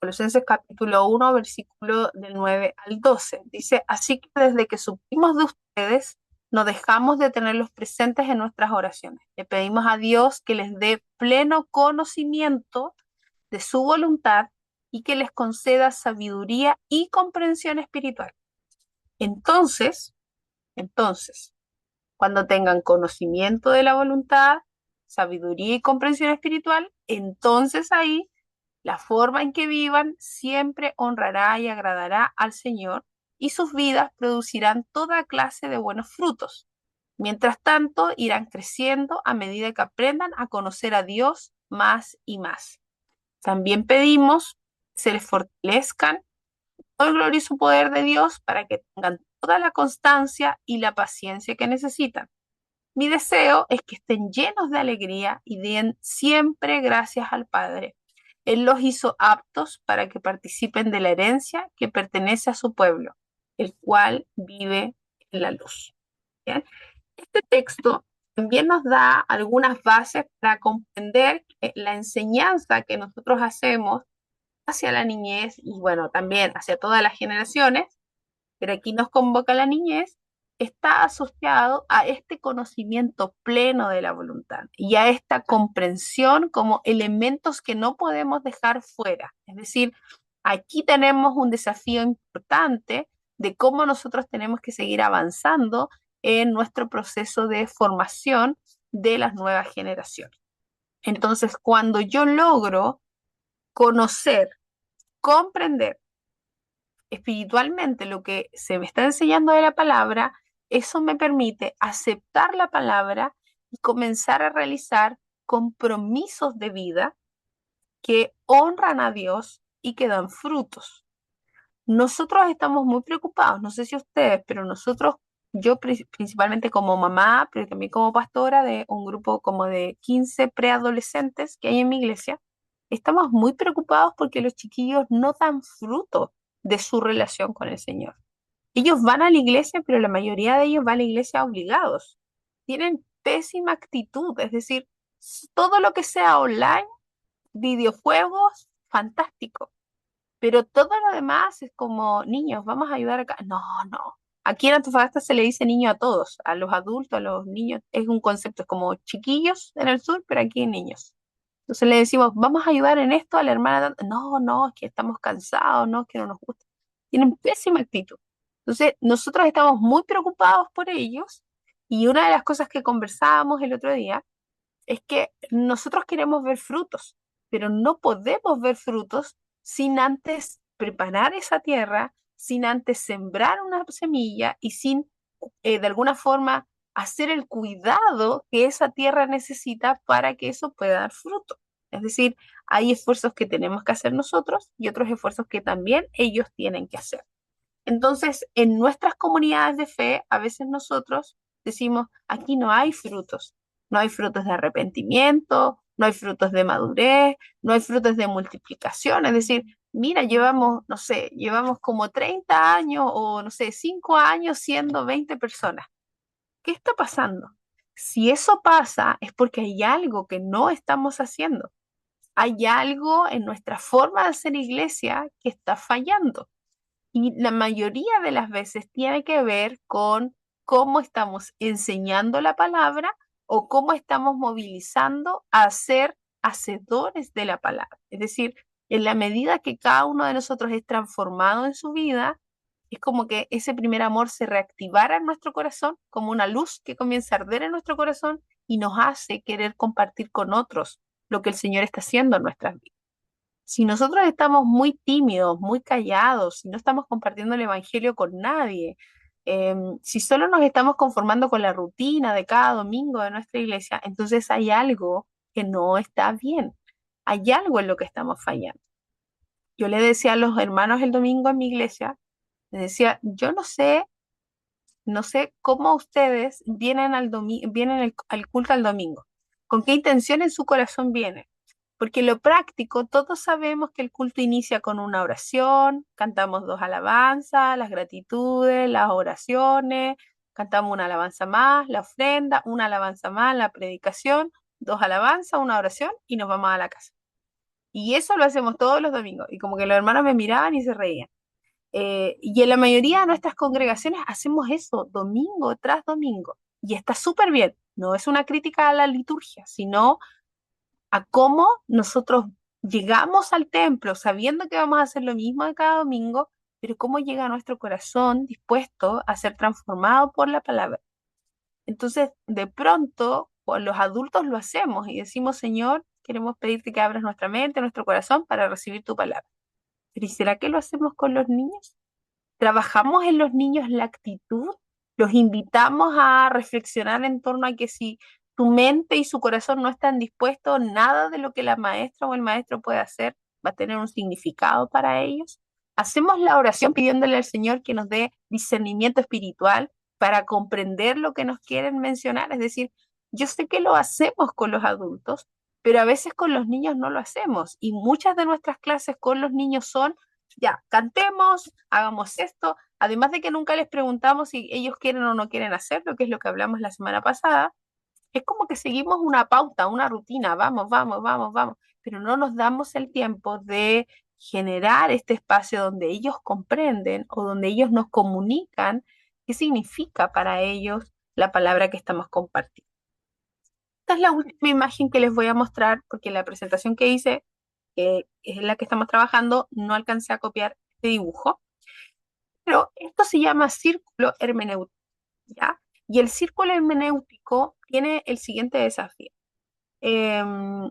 Colosenses capítulo 1, versículo del 9 al 12. Dice, así que desde que supimos de ustedes, no dejamos de tenerlos presentes en nuestras oraciones. Le pedimos a Dios que les dé pleno conocimiento de su voluntad y que les conceda sabiduría y comprensión espiritual. Entonces, Entonces, cuando tengan conocimiento de la voluntad, sabiduría y comprensión espiritual, entonces ahí la forma en que vivan siempre honrará y agradará al Señor y sus vidas producirán toda clase de buenos frutos. Mientras tanto, irán creciendo a medida que aprendan a conocer a Dios más y más. También pedimos que se les fortalezcan todo el glorioso poder de Dios para que tengan toda la constancia y la paciencia que necesitan. Mi deseo es que estén llenos de alegría y den siempre gracias al Padre. Él los hizo aptos para que participen de la herencia que pertenece a su pueblo, el cual vive en la luz. ¿Bien? Este texto también nos da algunas bases para comprender que la enseñanza que nosotros hacemos hacia la niñez y bueno, también hacia todas las generaciones, pero aquí nos convoca la niñez, está asociado a este conocimiento pleno de la voluntad y a esta comprensión como elementos que no podemos dejar fuera. Es decir, aquí tenemos un desafío importante de cómo nosotros tenemos que seguir avanzando en nuestro proceso de formación de las nuevas generaciones. Entonces, cuando yo logro conocer, comprender espiritualmente lo que se me está enseñando de la palabra, eso me permite aceptar la palabra y comenzar a realizar compromisos de vida que honran a Dios y que dan frutos. Nosotros estamos muy preocupados, no sé si ustedes, pero nosotros, yo principalmente como mamá, pero también como pastora de un grupo como de 15 preadolescentes que hay en mi iglesia, estamos muy preocupados porque los chiquillos no dan fruto de su relación con el Señor. Ellos van a la iglesia, pero la mayoría de ellos va a la iglesia obligados. Tienen pésima actitud, es decir, todo lo que sea online, videojuegos, fantástico, pero todo lo demás es como, niños, vamos a ayudar acá. No, no. Aquí en Antofagasta se le dice niño a todos, a los adultos, a los niños. Es un concepto, es como chiquillos en el sur, pero aquí niños. Entonces le decimos, vamos a ayudar en esto a la hermana. No, no, es que estamos cansados, no, es que no nos gusta. Tienen pésima actitud. Entonces, nosotros estamos muy preocupados por ellos y una de las cosas que conversábamos el otro día es que nosotros queremos ver frutos, pero no podemos ver frutos sin antes preparar esa tierra, sin antes sembrar una semilla y sin, de alguna forma, hacer el cuidado que esa tierra necesita para que eso pueda dar fruto. Es decir, hay esfuerzos que tenemos que hacer nosotros y otros esfuerzos que también ellos tienen que hacer. Entonces, en nuestras comunidades de fe, a veces nosotros decimos, aquí no hay frutos, no hay frutos de arrepentimiento, no hay frutos de madurez, no hay frutos de multiplicación, es decir, mira, llevamos, no sé, llevamos como 30 años o no sé, 5 años siendo 20 personas. ¿Qué está pasando? Si eso pasa, es porque hay algo que no estamos haciendo. Hay algo en nuestra forma de hacer iglesia que está fallando. Y la mayoría de las veces tiene que ver con cómo estamos enseñando la palabra o cómo estamos movilizando a ser hacedores de la palabra. Es decir, en la medida que cada uno de nosotros es transformado en su vida, es como que ese primer amor se reactivara en nuestro corazón, como una luz que comienza a arder en nuestro corazón y nos hace querer compartir con otros lo que el Señor está haciendo en nuestras vidas. Si nosotros estamos muy tímidos, muy callados, si no estamos compartiendo el Evangelio con nadie, si solo nos estamos conformando con la rutina de cada domingo de nuestra iglesia, entonces hay algo que no está bien. Hay algo en lo que estamos fallando. Yo le decía a los hermanos el domingo en mi iglesia, les decía, yo no sé cómo ustedes vienen vienen al culto al domingo, con qué intención en su corazón vienen. Porque lo práctico, todos sabemos que el culto inicia con una oración, cantamos dos alabanzas, las gratitudes, las oraciones, cantamos una alabanza más, la ofrenda, una alabanza más, la predicación, dos alabanzas, una oración y nos vamos a la casa. Y eso lo hacemos todos los domingos. Y como que los hermanos me miraban y se reían. Y en la mayoría de nuestras congregaciones hacemos eso domingo tras domingo. Y está súper bien. No es una crítica a la liturgia, sino a cómo nosotros llegamos al templo sabiendo que vamos a hacer lo mismo de cada domingo, pero cómo llega a nuestro corazón dispuesto a ser transformado por la palabra. Entonces, de pronto, pues, los adultos lo hacemos y decimos, Señor, queremos pedirte que abras nuestra mente, nuestro corazón para recibir tu palabra. Pero ¿y será que lo hacemos con los niños? ¿Trabajamos en los niños la actitud? ¿Los invitamos a reflexionar en torno a que si su mente y su corazón no están dispuestos, nada de lo que la maestra o el maestro puede hacer va a tener un significado para ellos? ¿Hacemos la oración pidiéndole al Señor que nos dé discernimiento espiritual para comprender lo que nos quieren mencionar? Es decir, yo sé que lo hacemos con los adultos, pero a veces con los niños no lo hacemos y muchas de nuestras clases con los niños son ya, cantemos, hagamos esto, además de que nunca les preguntamos si ellos quieren o no quieren hacerlo, que es lo que hablamos la semana pasada, es como que seguimos una pauta, una rutina, vamos, vamos, vamos, vamos, pero no nos damos el tiempo de generar este espacio donde ellos comprenden o donde ellos nos comunican qué significa para ellos la palabra que estamos compartiendo. Esta es la última imagen que les voy a mostrar porque la presentación que hice, que es la que estamos trabajando, no alcancé a copiar este dibujo, pero esto se llama círculo hermenéutico, ¿ya? Y el círculo hermenéutico tiene el siguiente desafío. Em,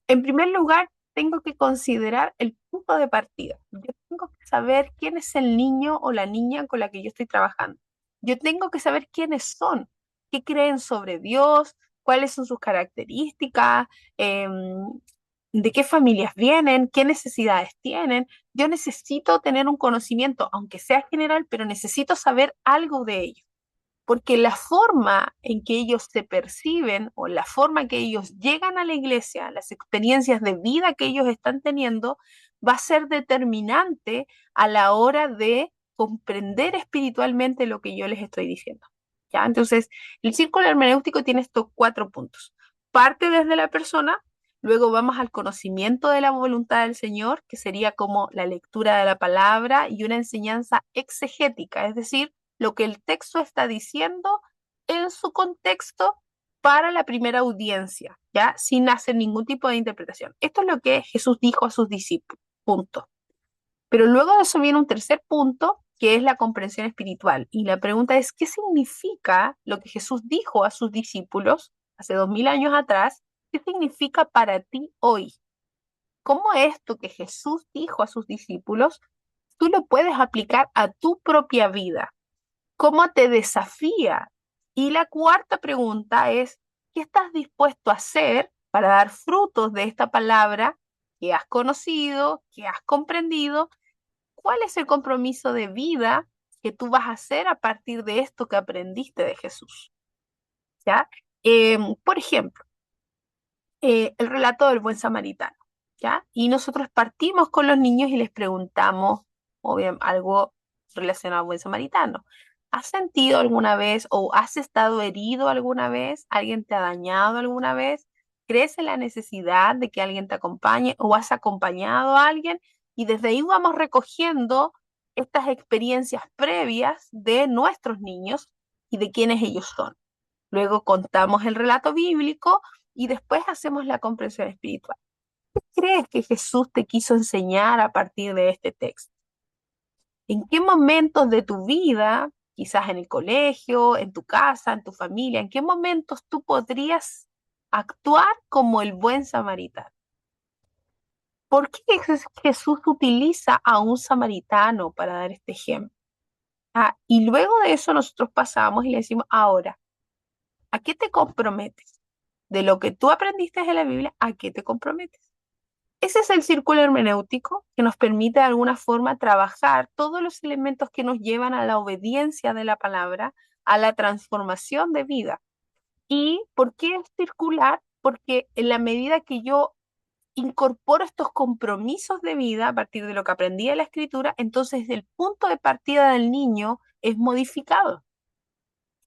en primer lugar, tengo que considerar el punto de partida. Yo tengo que saber quién es el niño o la niña con la que yo estoy trabajando. Yo tengo que saber quiénes son, qué creen sobre Dios, cuáles son sus características, de qué familias vienen, qué necesidades tienen. Yo necesito tener un conocimiento, aunque sea general, pero necesito saber algo de ellos porque la forma en que ellos se perciben o la forma en que ellos llegan a la iglesia, las experiencias de vida que ellos están teniendo, va a ser determinante a la hora de comprender espiritualmente lo que yo les estoy diciendo. ¿Ya? Entonces, el círculo hermenéutico tiene estos 4 puntos. Parte desde la persona, luego vamos al conocimiento de la voluntad del Señor, que sería como la lectura de la palabra y una enseñanza exegética, es decir, lo que el texto está diciendo en su contexto para la primera audiencia, ¿ya? Sin hacer ningún tipo de interpretación. Esto es lo que Jesús dijo a sus discípulos, punto. Pero luego de eso viene un tercer punto, que es la comprensión espiritual. Y la pregunta es, ¿qué significa lo que Jesús dijo a sus discípulos hace 2000 años atrás? ¿Qué significa para ti hoy? ¿Cómo esto que Jesús dijo a sus discípulos, tú lo puedes aplicar a tu propia vida? ¿Cómo te desafía? Y la cuarta pregunta es, ¿qué estás dispuesto a hacer para dar frutos de esta palabra que has conocido, que has comprendido? ¿Cuál es el compromiso de vida que tú vas a hacer a partir de esto que aprendiste de Jesús? ¿Ya? Por ejemplo, el relato del buen samaritano, ¿ya? Y nosotros partimos con los niños y les preguntamos, algo relacionado al buen samaritano. ¿Has sentido alguna vez o has estado herido alguna vez? ¿Alguien te ha dañado alguna vez? ¿Crees en la necesidad de que alguien te acompañe o has acompañado a alguien? Y desde ahí vamos recogiendo estas experiencias previas de nuestros niños y de quiénes ellos son. Luego contamos el relato bíblico y después hacemos la comprensión espiritual. ¿Qué crees que Jesús te quiso enseñar a partir de este texto? ¿En qué momentos de tu vida, quizás en el colegio, en tu casa, en tu familia, en qué momentos tú podrías actuar como el buen samaritano? ¿Por qué Jesús utiliza a un samaritano para dar este ejemplo? Y luego de eso nosotros pasamos y le decimos, ahora, ¿a qué te comprometes? De lo que tú aprendiste de la Biblia, ¿a qué te comprometes? Ese es el círculo hermenéutico que nos permite de alguna forma trabajar todos los elementos que nos llevan a la obediencia de la palabra, a la transformación de vida. ¿Y por qué es circular? Porque en la medida que yo incorporo estos compromisos de vida a partir de lo que aprendí de la escritura, entonces el punto de partida del niño es modificado.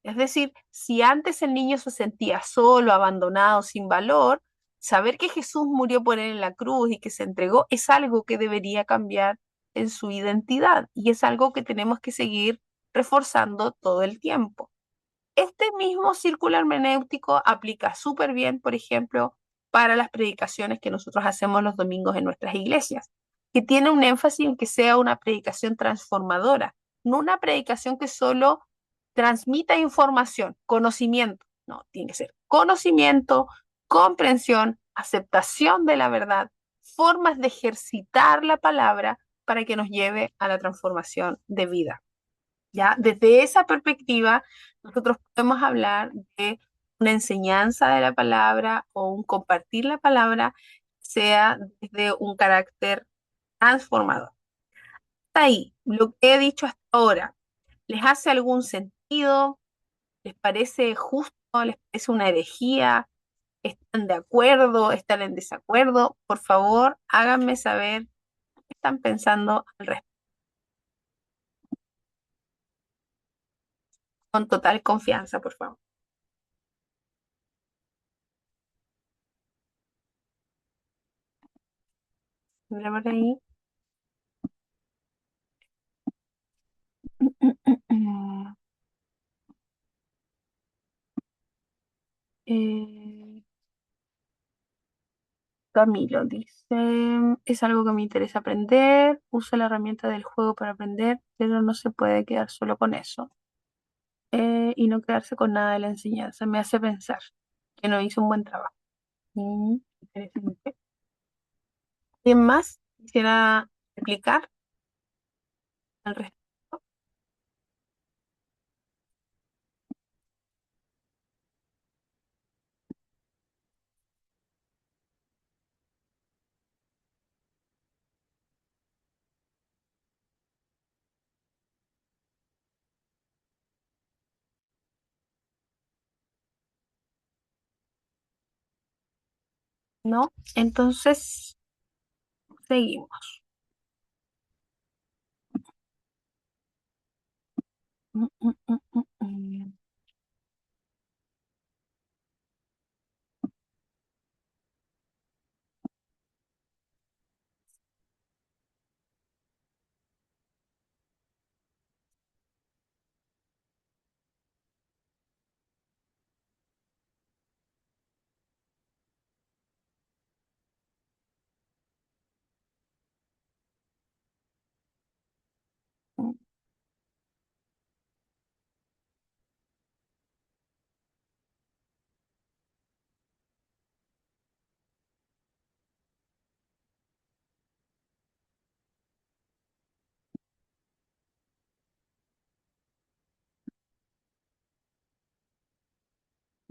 Es decir, si antes el niño se sentía solo, abandonado, sin valor, saber que Jesús murió por él en la cruz y que se entregó es algo que debería cambiar en su identidad y es algo que tenemos que seguir reforzando todo el tiempo. Este mismo círculo hermenéutico aplica súper bien, por ejemplo, para las predicaciones que nosotros hacemos los domingos en nuestras iglesias. que tiene un énfasis en que sea una predicación transformadora, no una predicación que solo transmita información, conocimiento. No, tiene que ser conocimiento, comprensión, aceptación de la verdad, formas de ejercitar la palabra para que nos lleve a la transformación de vida. ¿Ya? Desde esa perspectiva, nosotros podemos hablar de una enseñanza de la palabra o un compartir la palabra, sea desde un carácter transformador. Hasta ahí, lo que he dicho hasta ahora, ¿les hace algún sentido? ¿Les parece justo? ¿Les parece una herejía? ¿Están de acuerdo? ¿Están en desacuerdo? Por favor, háganme saber qué están pensando al respecto, con total confianza, por favor. Mira por ahí. Eh, Camilo dice, es algo que me interesa aprender, uso la herramienta del juego para aprender, pero no se puede quedar solo con eso y no quedarse con nada de la enseñanza. Me hace pensar que no hizo un buen trabajo. Interesante. ¿Quién más quisiera explicar al respecto? ¿No? Entonces, seguimos. Mm, mm, mm, mm, mm.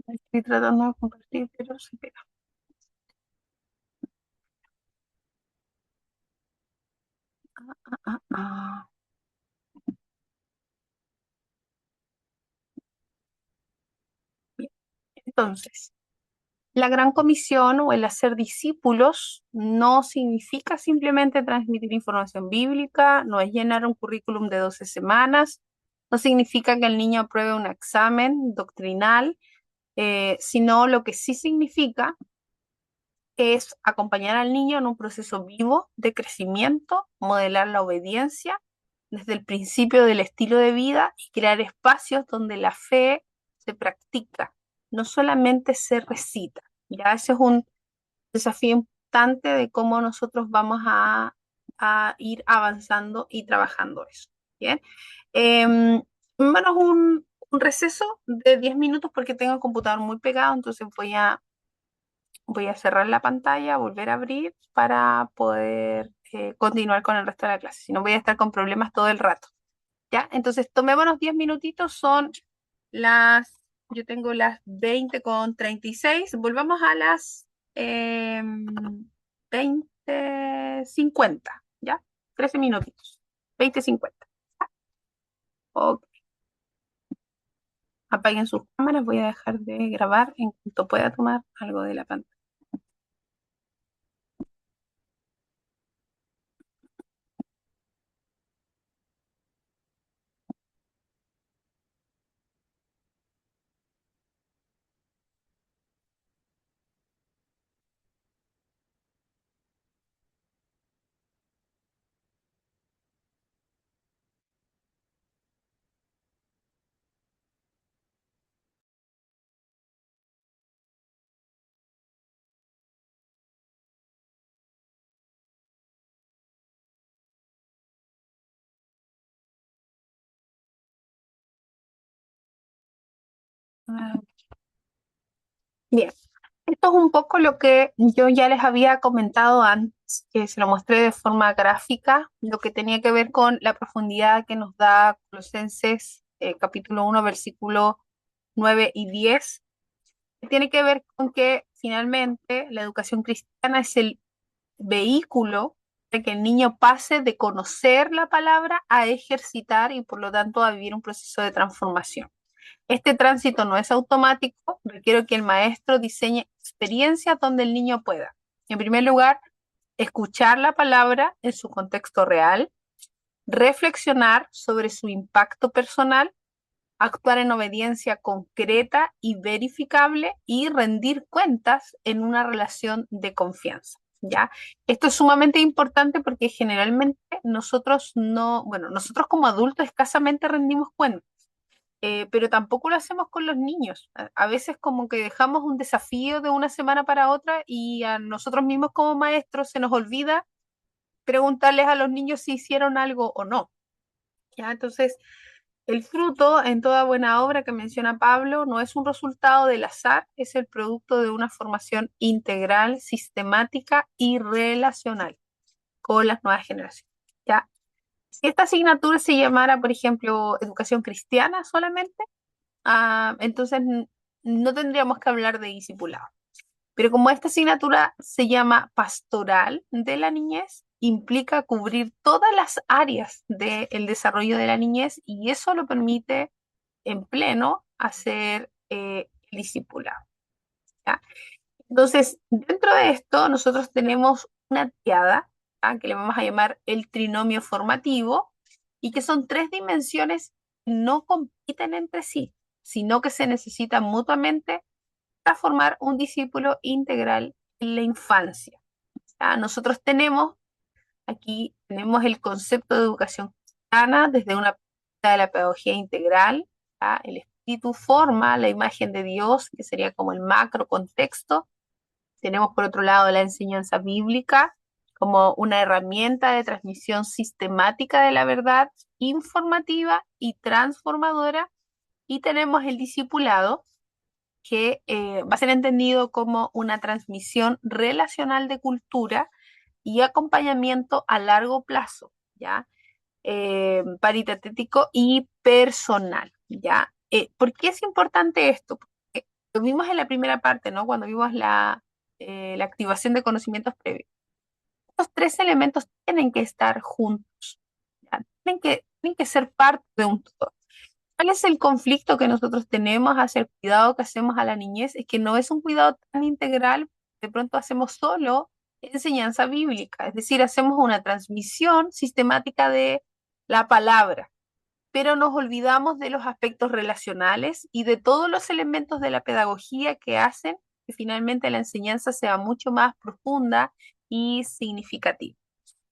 Estoy tratando de compartir, pero se pega. Ah, ah. Bien. Entonces, la gran comisión o el hacer discípulos no significa simplemente transmitir información bíblica, no es llenar un currículum de 12 semanas, no significa que el niño apruebe un examen doctrinal, sino lo que sí significa es acompañar al niño en un proceso vivo de crecimiento, modelar la obediencia desde el principio del estilo de vida y crear espacios donde la fe se practica, no solamente se recita. Ya ese es un desafío importante de cómo nosotros vamos a ir avanzando y trabajando eso. Bien. Menos un receso de 10 minutos porque tengo el computador muy pegado, entonces voy a cerrar la pantalla, volver a abrir para poder continuar con el resto de la clase. Si no, voy a estar con problemas todo el rato. ¿Ya? Entonces, tomémonos 10 minutitos, son yo tengo las 20:36. Volvamos a las 20:50, ¿ya? 13 minutitos. 20:50. Ok, apaguen sus cámaras, voy a dejar de grabar en cuanto pueda tomar algo de la pantalla. Bien, esto es un poco lo que yo ya les había comentado antes, que se lo mostré de forma gráfica, lo que tenía que ver con la profundidad que nos da Colosenses capítulo 1, versículo 9 y 10, que tiene que ver con que finalmente la educación cristiana es el vehículo de que el niño pase de conocer la palabra a ejercitar y por lo tanto a vivir un proceso de transformación. Este tránsito no es automático, requiere que el maestro diseñe experiencias donde el niño pueda. En primer lugar, escuchar la palabra en su contexto real, reflexionar sobre su impacto personal, actuar en obediencia concreta y verificable y rendir cuentas en una relación de confianza. ¿Ya? Esto es sumamente importante porque generalmente nosotros no, bueno, nosotros como adultos escasamente rendimos cuentas, pero tampoco lo hacemos con los niños. A veces como que dejamos un desafío de una semana para otra y a nosotros mismos como maestros se nos olvida preguntarles a los niños si hicieron algo o no. ¿Ya? Entonces, el fruto en toda buena obra que menciona Pablo no es un resultado del azar, es el producto de una formación integral, sistemática y relacional con las nuevas generaciones. ¿Ya? Si esta asignatura se llamara, por ejemplo, educación cristiana solamente, entonces no tendríamos que hablar de discipulado. Pero como esta asignatura se llama pastoral de la niñez, implica cubrir todas las áreas del desarrollo de la niñez y eso lo permite en pleno hacer el discipulado. ¿Ya? Entonces, dentro de esto, nosotros tenemos una triada, ¿ya? Que le vamos a llamar el trinomio formativo, y que son tres dimensiones que no compiten entre sí, sino que se necesitan mutuamente para formar un discípulo integral en la infancia. ¿Ya? Nosotros tenemos, aquí tenemos el concepto de educación cristiana desde una perspectiva de la pedagogía integral. ¿Ya? El espíritu forma la imagen de Dios, que sería como el macro contexto. Tenemos por otro lado la enseñanza bíblica como una herramienta de transmisión sistemática de la verdad, informativa y transformadora. Y tenemos el discipulado, que va a ser entendido como una transmisión relacional de cultura y acompañamiento a largo plazo, ¿ya? Paritatético y personal, ¿ya? ¿Por qué es importante esto? Porque lo vimos en la primera parte, ¿no? Cuando vimos la activación de conocimientos previos. Estos tres elementos tienen que estar juntos, ¿ya? Tienen que ser parte de un todo. ¿Cuál es el conflicto que nosotros tenemos hacia el cuidado que hacemos a la niñez? Es que no es un cuidado tan integral, de pronto hacemos solo enseñanza bíblica, es decir, hacemos una transmisión sistemática de la palabra, pero nos olvidamos de los aspectos relacionales y de todos los elementos de la pedagogía que hacen que finalmente la enseñanza sea mucho más profunda y significativa.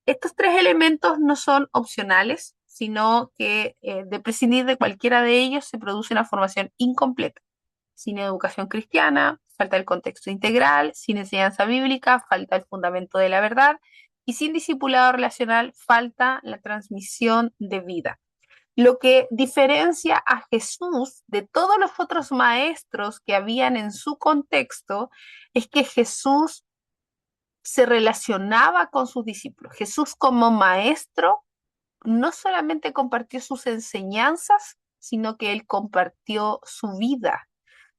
Estos tres elementos no son opcionales, sino que de prescindir de cualquiera de ellos se produce una formación incompleta. Sin educación cristiana, falta el contexto integral; sin enseñanza bíblica, falta el fundamento de la verdad; y sin discipulado relacional, falta la transmisión de vida. Lo que diferencia a Jesús de todos los otros maestros que habían en su contexto es que Jesús se relacionaba con sus discípulos. Jesús como maestro no solamente compartió sus enseñanzas, sino que él compartió su vida.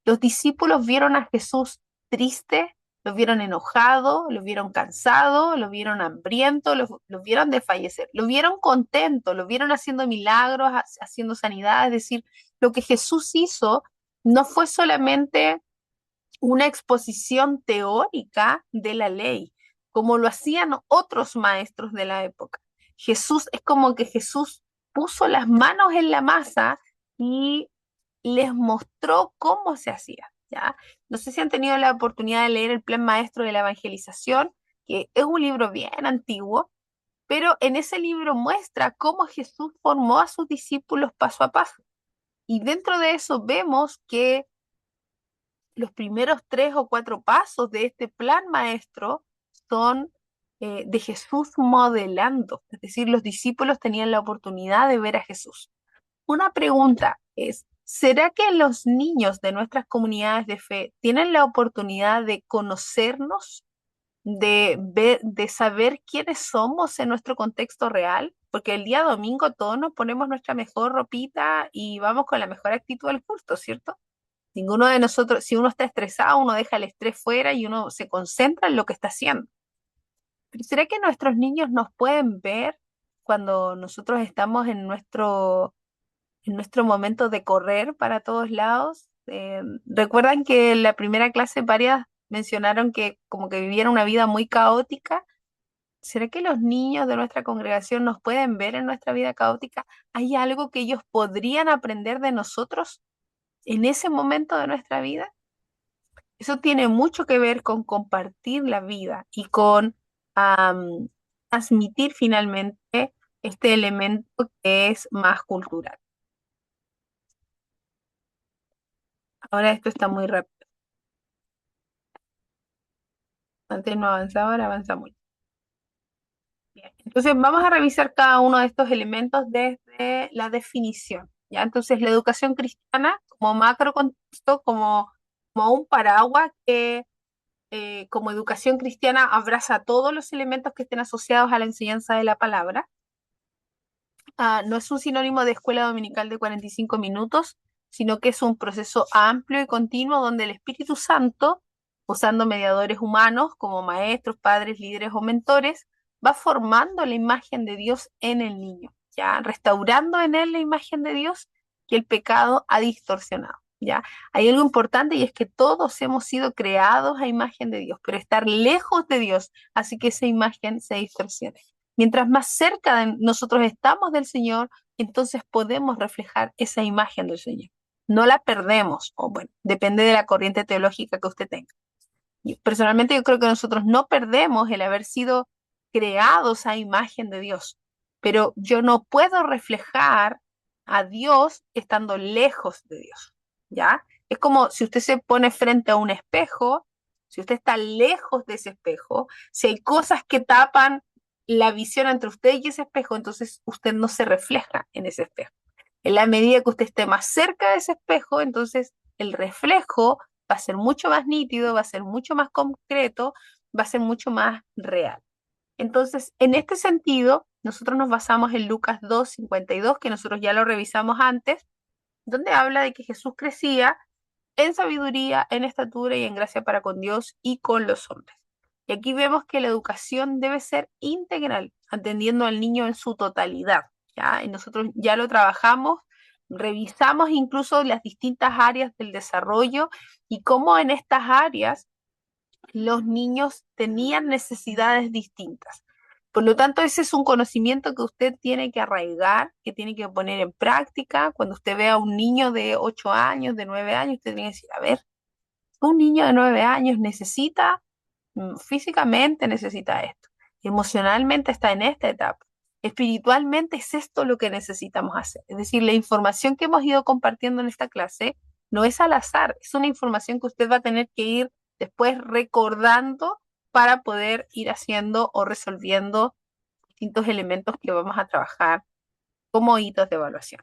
Los discípulos vieron a Jesús triste, lo vieron enojado, lo vieron cansado, lo vieron hambriento, lo vieron desfallecer, lo vieron contento, lo vieron haciendo milagros, haciendo sanidad. Es decir, lo que Jesús hizo no fue solamente una exposición teórica de la ley, como lo hacían otros maestros de la época. Jesús, es como que Jesús puso las manos en la masa y les mostró cómo se hacía, ¿ya? No sé si han tenido la oportunidad de leer el Plan Maestro de la Evangelización, que es un libro bien antiguo, pero en ese libro muestra cómo Jesús formó a sus discípulos paso a paso. Y dentro de eso vemos que los primeros tres o cuatro pasos de este plan maestro son de Jesús modelando, es decir, los discípulos tenían la oportunidad de ver a Jesús. Una pregunta es, ¿Será que los niños de nuestras comunidades de fe tienen la oportunidad de conocernos, de ver, de saber quiénes somos en nuestro contexto real? Porque el día domingo todos nos ponemos nuestra mejor ropita y vamos con la mejor actitud al culto, ¿cierto? Ninguno de nosotros, si uno está estresado, uno deja el estrés fuera y uno se concentra en lo que está haciendo. Pero ¿será que nuestros niños nos pueden ver cuando nosotros estamos en nuestro momento de correr para todos lados? ¿Recuerdan que en la primera clase varias mencionaron que como que vivían una vida muy caótica? ¿Será que los niños de nuestra congregación nos pueden ver en nuestra vida caótica? ¿Hay algo que ellos podrían aprender de nosotros en ese momento de nuestra vida? Eso tiene mucho que ver con compartir la vida y con am, transmitir finalmente este elemento que es más cultural. Ahora esto está muy rápido. Antes no avanzaba, ahora avanza mucho. Bien. Entonces vamos a revisar cada uno de estos elementos desde la definición. ¿Ya? Entonces la educación cristiana como macro contexto, como un paraguas que como educación cristiana abraza todos los elementos que estén asociados a la enseñanza de la palabra. No es un sinónimo de escuela dominical de 45 minutos, sino que es un proceso amplio y continuo donde el Espíritu Santo, usando mediadores humanos como maestros, padres, líderes o mentores, va formando la imagen de Dios en el niño, ya restaurando en él la imagen de Dios que el pecado ha distorsionado. ¿Ya? Hay algo importante y es que todos hemos sido creados a imagen de Dios, pero estar lejos de Dios hace que esa imagen se distorsione. Mientras más cerca de nosotros estamos del Señor, entonces podemos reflejar esa imagen del Señor. No la perdemos, o bueno, depende de la corriente teológica que usted tenga. Y personalmente yo creo que nosotros no perdemos el haber sido creados a imagen de Dios, pero yo no puedo reflejar a Dios estando lejos de Dios, ¿ya? Es como si usted se pone frente a un espejo, si usted está lejos de ese espejo, si hay cosas que tapan la visión entre usted y ese espejo, entonces usted no se refleja en ese espejo. En la medida que usted esté más cerca de ese espejo, entonces el reflejo va a ser mucho más nítido, va a ser mucho más concreto, va a ser mucho más real. Entonces, en este sentido, nosotros nos basamos en Lucas 2:52, que nosotros ya lo revisamos antes, donde habla de que Jesús crecía en sabiduría, en estatura y en gracia para con Dios y con los hombres. Y aquí vemos que la educación debe ser integral, atendiendo al niño en su totalidad, ¿ya? Y nosotros ya lo trabajamos, revisamos incluso las distintas áreas del desarrollo y cómo en estas áreas los niños tenían necesidades distintas. Por lo tanto, ese es un conocimiento que usted tiene que arraigar, que tiene que poner en práctica. Cuando usted vea a un niño de 8 años, de 9 años, usted tiene que decir, a ver, un niño de 9 años necesita, físicamente necesita esto, emocionalmente está en esta etapa, espiritualmente es esto lo que necesitamos hacer. Es decir, la información que hemos ido compartiendo en esta clase no es al azar, es una información que usted va a tener que ir después recordando para poder ir haciendo o resolviendo distintos elementos que vamos a trabajar como hitos de evaluación.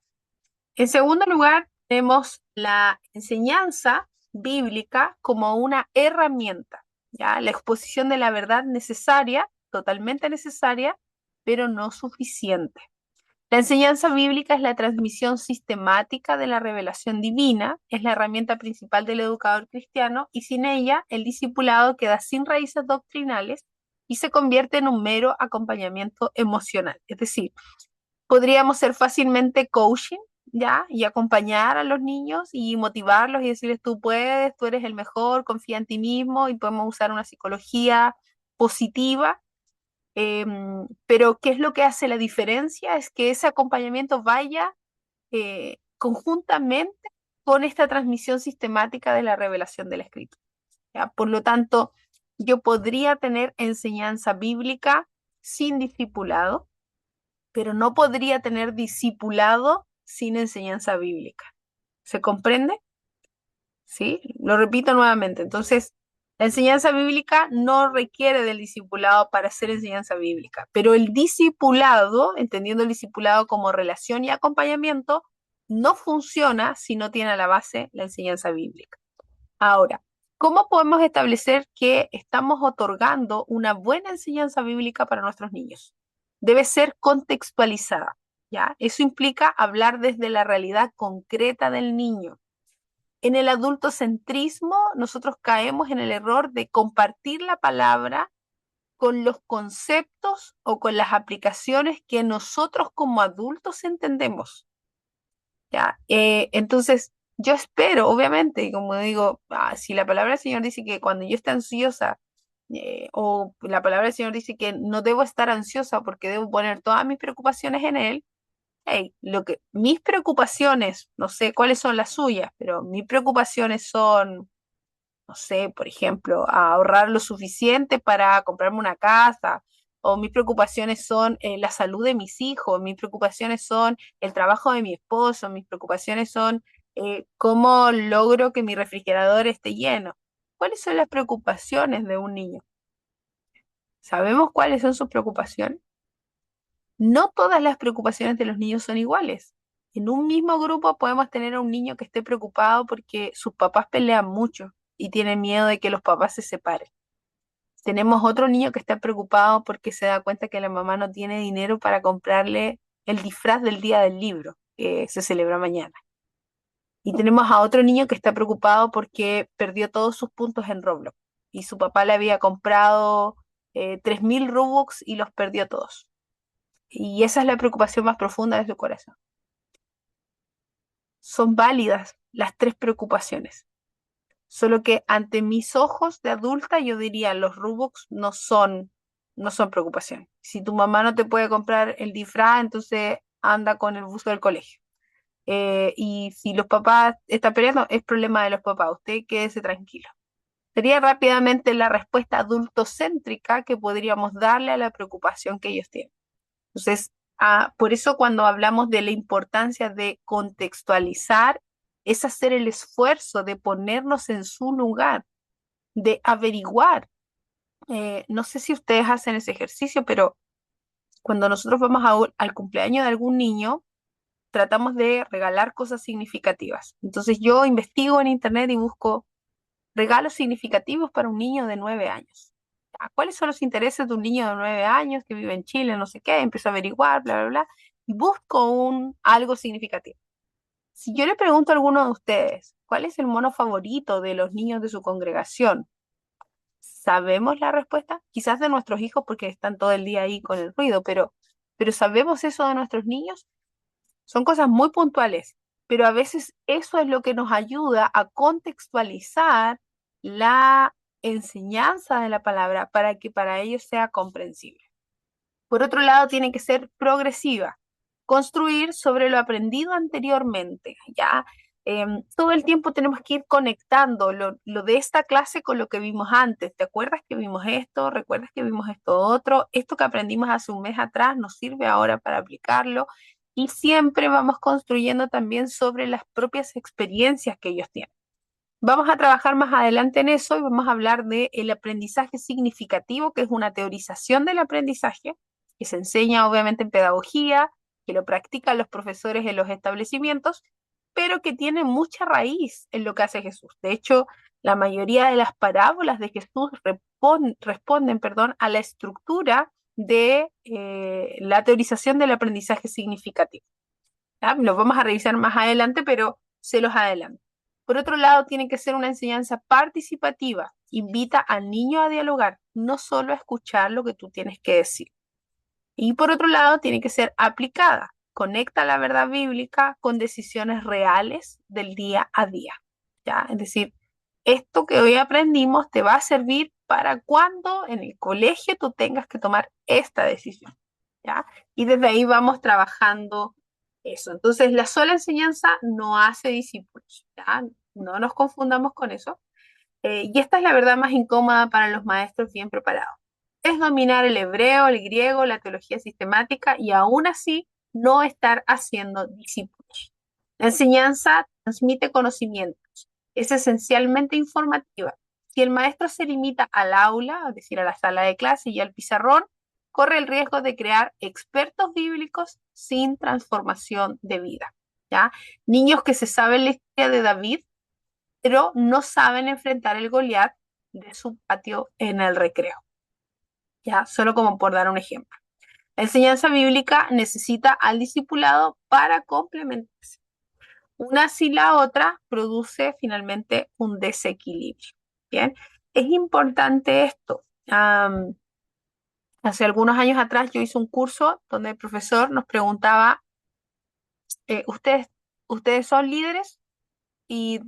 En segundo lugar, tenemos la enseñanza bíblica como una herramienta, ¿ya? La exposición de la verdad necesaria, totalmente necesaria, pero no suficiente. La enseñanza bíblica es la transmisión sistemática de la revelación divina, es la herramienta principal del educador cristiano y sin ella el discipulado queda sin raíces doctrinales y se convierte en un mero acompañamiento emocional. Es decir, podríamos ser fácilmente coaching, ¿ya? Y acompañar a los niños y motivarlos y decirles, tú puedes, tú eres el mejor, confía en ti mismo y podemos usar una psicología positiva. Pero ¿qué es lo que hace la diferencia? Es que ese acompañamiento vaya conjuntamente con esta transmisión sistemática de la revelación del escrito. ¿Ya? Por lo tanto, yo podría tener enseñanza bíblica sin discipulado, pero no podría tener discipulado sin enseñanza bíblica. ¿Se comprende? ¿Sí? Lo repito nuevamente. Entonces, la enseñanza bíblica no requiere del discipulado para hacer enseñanza bíblica, pero el discipulado, entendiendo el discipulado como relación y acompañamiento, no funciona si no tiene a la base la enseñanza bíblica. Ahora, ¿cómo podemos establecer que estamos otorgando una buena enseñanza bíblica para nuestros niños? Debe ser contextualizada, ¿ya? Eso implica hablar desde la realidad concreta del niño. En el adultocentrismo, nosotros caemos en el error de compartir la palabra con los conceptos o con las aplicaciones que nosotros como adultos entendemos. ¿Ya? Entonces, yo espero, obviamente, y como digo, si la palabra del Señor dice que cuando yo esté ansiosa, o la palabra del Señor dice que no debo estar ansiosa porque debo poner todas mis preocupaciones en Él, hey, mis preocupaciones, no sé cuáles son las suyas, pero mis preocupaciones son, no sé, por ejemplo, a ahorrar lo suficiente para comprarme una casa, o mis preocupaciones son la salud de mis hijos, mis preocupaciones son el trabajo de mi esposo, mis preocupaciones son cómo logro que mi refrigerador esté lleno. ¿Cuáles son las preocupaciones de un niño? ¿Sabemos cuáles son sus preocupaciones? No todas las preocupaciones de los niños son iguales. En un mismo grupo podemos tener a un niño que esté preocupado porque sus papás pelean mucho y tienen miedo de que los papás se separen. Tenemos otro niño que está preocupado porque se da cuenta que la mamá no tiene dinero para comprarle el disfraz del día del libro, que se celebra mañana. Y tenemos a otro niño que está preocupado porque perdió todos sus puntos en Roblox y su papá le había comprado 3.000 Robux y los perdió todos. Y esa es la preocupación más profunda de su corazón. Son válidas las tres preocupaciones. Solo que ante mis ojos de adulta yo diría, los Robux no son preocupación. Si tu mamá no te puede comprar el disfraz, entonces anda con el buzo del colegio. Y si los papás están peleando, es problema de los papás. Usted quédese tranquilo. Sería rápidamente la respuesta adultocéntrica que podríamos darle a la preocupación que ellos tienen. Entonces, por eso cuando hablamos de la importancia de contextualizar, es hacer el esfuerzo de ponernos en su lugar, de averiguar. No sé si ustedes hacen ese ejercicio, pero cuando nosotros vamos al cumpleaños de algún niño, tratamos de regalar cosas significativas. Entonces yo investigo en internet y busco regalos significativos para un niño de 9 años. ¿Cuáles son los intereses de un niño de 9 años que vive en Chile? No sé qué, empiezo a averiguar, bla, bla, bla, y busco algo significativo. Si yo le pregunto a alguno de ustedes, ¿cuál es el mono favorito de los niños de su congregación? ¿Sabemos la respuesta? Quizás de nuestros hijos porque están todo el día ahí con el ruido, pero ¿sabemos eso de nuestros niños? Son cosas muy puntuales, pero a veces eso es lo que nos ayuda a contextualizar la enseñanza de la palabra para que para ellos sea comprensible. Por otro lado, tiene que ser progresiva, construir sobre lo aprendido anteriormente, ¿ya? Todo el tiempo tenemos que ir conectando lo de esta clase con lo que vimos antes. ¿Te acuerdas que vimos esto? ¿Recuerdas que vimos esto otro? Esto que aprendimos hace un mes atrás nos sirve ahora para aplicarlo y siempre vamos construyendo también sobre las propias experiencias que ellos tienen. Vamos a trabajar más adelante en eso y vamos a hablar de el aprendizaje significativo, que es una teorización del aprendizaje, que se enseña obviamente en pedagogía, que lo practican los profesores en los establecimientos, pero que tiene mucha raíz en lo que hace Jesús. De hecho, la mayoría de las parábolas de Jesús responden, perdón, a la estructura de la teorización del aprendizaje significativo. ¿Ya? Los vamos a revisar más adelante, pero se los adelanto. Por otro lado, tiene que ser una enseñanza participativa. Invita al niño a dialogar, no solo a escuchar lo que tú tienes que decir. Y por otro lado, tiene que ser aplicada. Conecta la verdad bíblica con decisiones reales del día a día. ¿Ya? Es decir, esto que hoy aprendimos te va a servir para cuando en el colegio tú tengas que tomar esta decisión. ¿Ya? Y desde ahí vamos trabajando eso. Entonces, la sola enseñanza no hace discípulos. ¿Ya? No nos confundamos con eso. Y esta es la verdad más incómoda para los maestros bien preparados. Es dominar el hebreo, el griego, la teología sistemática y aún así no estar haciendo discípulos. La enseñanza transmite conocimientos, es esencialmente informativa. Si el maestro se limita al aula, es decir, a la sala de clase y al pizarrón, corre el riesgo de crear expertos bíblicos sin transformación de vida. ¿ya? Niños que se saben la historia de David, pero no saben enfrentar el Goliat de su patio en el recreo, ¿ya? Solo como por dar un ejemplo. La enseñanza bíblica necesita al discipulado para complementarse. Una sin la otra produce finalmente un desequilibrio. Bien, es importante esto. Hace algunos años atrás yo hice un curso donde el profesor nos preguntaba, ¿ustedes, ustedes son líderes? Y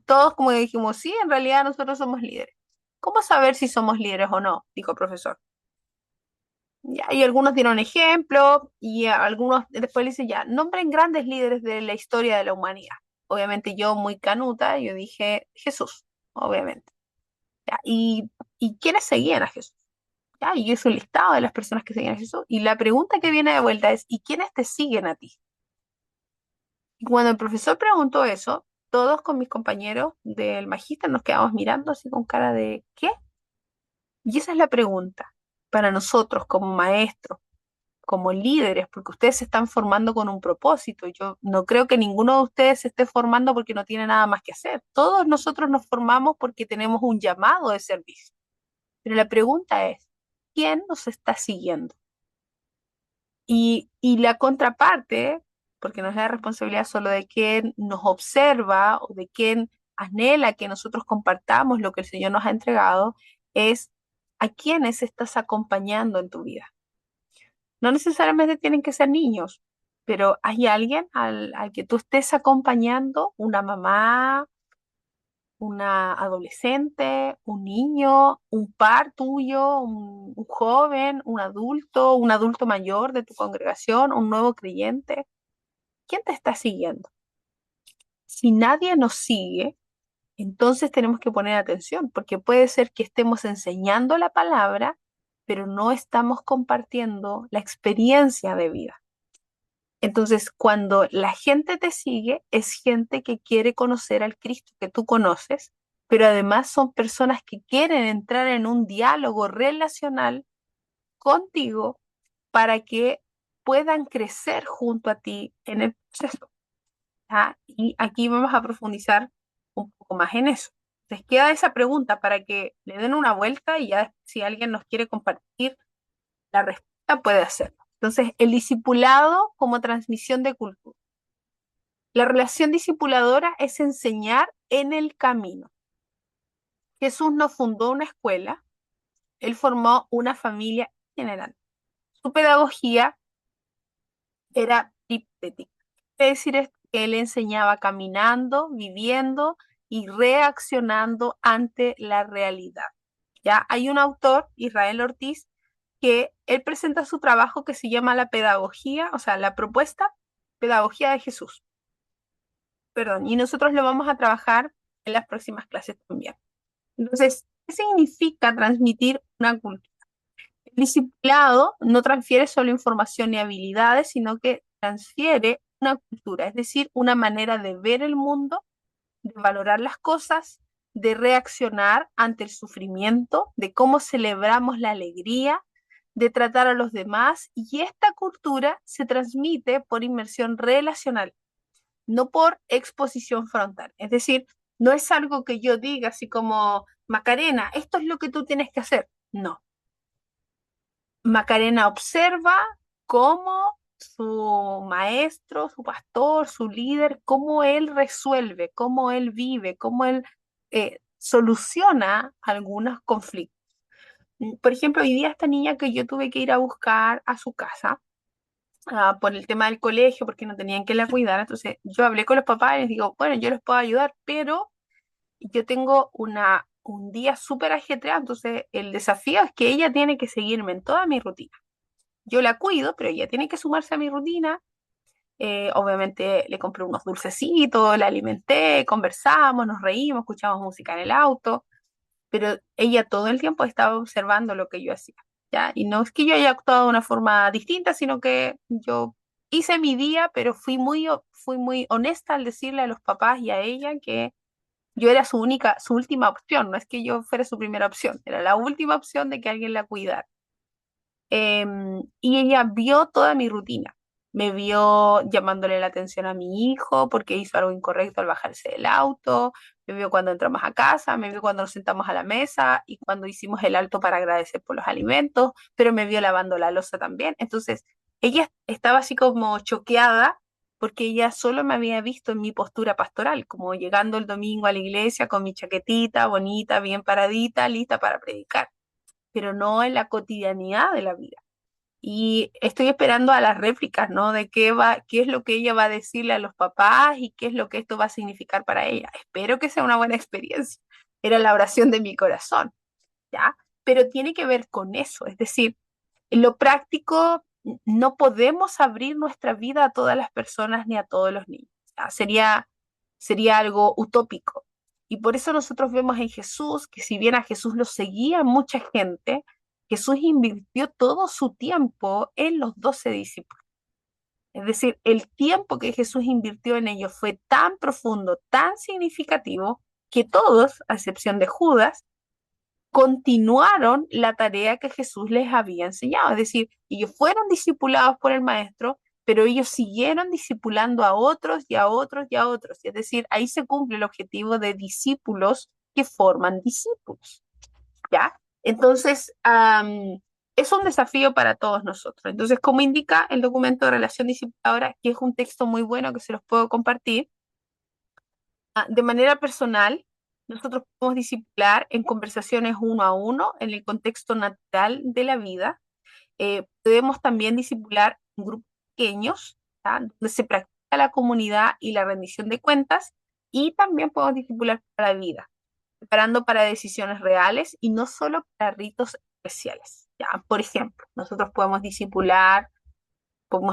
todos como que dijimos, sí, en realidad nosotros somos líderes. ¿Cómo saber si somos líderes o no? Dijo el profesor. Ya, y algunos dieron ejemplo y algunos después le dicen ya, nombren grandes líderes de la historia de la humanidad. Obviamente yo muy canuta, yo dije Jesús, obviamente. Ya, ¿y quiénes seguían a Jesús? Ya, y yo hice un listado de las personas que seguían a Jesús. Y la pregunta que viene de vuelta es, ¿y quiénes te siguen a ti? Y cuando el profesor preguntó eso, todos con mis compañeros del magíster nos quedamos mirando así con cara de ¿qué? Y esa es la pregunta para nosotros como maestros, como líderes, porque ustedes se están formando con un propósito. Yo no creo que ninguno de ustedes se esté formando porque no tiene nada más que hacer. Todos nosotros nos formamos porque tenemos un llamado de servicio. Pero la pregunta es, ¿quién nos está siguiendo? Y la contraparte, porque no es la responsabilidad solo de quien nos observa o de quien anhela que nosotros compartamos lo que el Señor nos ha entregado, es a quiénes estás acompañando en tu vida. No necesariamente tienen que ser niños, pero hay alguien al que tú estés acompañando, una mamá, una adolescente, un niño, un par tuyo, un joven, un adulto mayor de tu congregación, un nuevo creyente. ¿Quién te está siguiendo? Si nadie nos sigue, entonces tenemos que poner atención, porque puede ser que estemos enseñando la palabra, pero no estamos compartiendo la experiencia de vida. Entonces, cuando la gente te sigue, es gente que quiere conocer al Cristo que tú conoces, pero además son personas que quieren entrar en un diálogo relacional contigo para que puedan crecer junto a ti en el proceso. ¿Ya? Y aquí vamos a profundizar un poco más en eso. Les queda esa pregunta para que le den una vuelta y ya si alguien nos quiere compartir la respuesta puede hacerlo. Entonces, el discipulado como transmisión de cultura. La relación discipuladora es enseñar en el camino. Jesús no fundó una escuela, él formó una familia general. Su pedagogía era triptética. Es decir, es que él enseñaba caminando, viviendo y reaccionando ante la realidad. Ya hay un autor, Israel Ortiz, que él presenta su trabajo que se llama la pedagogía, o sea, la propuesta pedagogía de Jesús. Perdón, y nosotros lo vamos a trabajar en las próximas clases también. Entonces, ¿qué significa transmitir una cultura? El discipulado no transfiere solo información y habilidades, sino que transfiere una cultura, es decir, una manera de ver el mundo, de valorar las cosas, de reaccionar ante el sufrimiento, de cómo celebramos la alegría, de tratar a los demás, y esta cultura se transmite por inmersión relacional, no por exposición frontal. Es decir, no es algo que yo diga así como, Macarena, esto es lo que tú tienes que hacer. No. Macarena observa cómo su maestro, su pastor, su líder, cómo él resuelve, cómo él vive, cómo él soluciona algunos conflictos. Por ejemplo, hoy día esta niña que yo tuve que ir a buscar a su casa, por el tema del colegio, porque no tenían que la cuidar. Entonces yo hablé con los papás y les digo, bueno, yo les puedo ayudar, pero yo tengo un día súper ajetreado, entonces el desafío es que ella tiene que seguirme en toda mi rutina. Yo la cuido, pero ella tiene que sumarse a mi rutina. Obviamente le compré unos dulcecitos, la alimenté, conversamos, nos reímos, escuchamos música en el auto, pero ella todo el tiempo estaba observando lo que yo hacía, ¿ya? Y no es que yo haya actuado de una forma distinta, sino que yo hice mi día, pero fui muy honesta al decirle a los papás y a ella que yo era su última opción, no es que yo fuera su primera opción, era la última opción de que alguien la cuidara. Y ella vio toda mi rutina. me vio llamándole la atención a mi hijo porque hizo algo incorrecto al bajarse del auto, me vio cuando entramos a casa, me vio cuando nos sentamos a la mesa y cuando hicimos el alto para agradecer por los alimentos, pero me vio lavando la loza también. Entonces, ella estaba así como choqueada porque ella solo me había visto en mi postura pastoral, como llegando el domingo a la iglesia con mi chaquetita bonita, bien paradita, lista para predicar, pero no en la cotidianidad de la vida. Y estoy esperando a las réplicas, ¿no? De qué es lo que ella va a decirle a los papás y qué es lo que esto va a significar para ella. Espero que sea una buena experiencia. Era la oración de mi corazón, ¿ya? Pero tiene que ver con eso, es decir, en lo práctico no podemos abrir nuestra vida a todas las personas ni a todos los niños. ¿Ya? Sería algo utópico. Y por eso nosotros vemos en Jesús que si bien a Jesús lo seguía mucha gente, Jesús invirtió todo su tiempo en los 12 discípulos. Es decir, el tiempo que Jesús invirtió en ellos fue tan profundo, tan significativo, que todos, a excepción de Judas, continuaron la tarea que Jesús les había enseñado. Es decir, ellos fueron discipulados por el Maestro, pero ellos siguieron discipulando a otros y a otros y a otros. Es decir, ahí se cumple el objetivo de discípulos que forman discípulos. ¿Ya? Entonces, es un desafío para todos nosotros. Entonces, como indica el documento de relación discipuladora, que es un texto muy bueno que se los puedo compartir, de manera personal, nosotros podemos discipular en conversaciones uno a uno, en el contexto natural de la vida. Podemos también discipular en grupos pequeños, ¿tá? Donde se practica la comunidad y la rendición de cuentas, y también podemos discipular para la vida, preparando para decisiones reales y no solo para ritos especiales. ¿Ya? Por ejemplo, nosotros podemos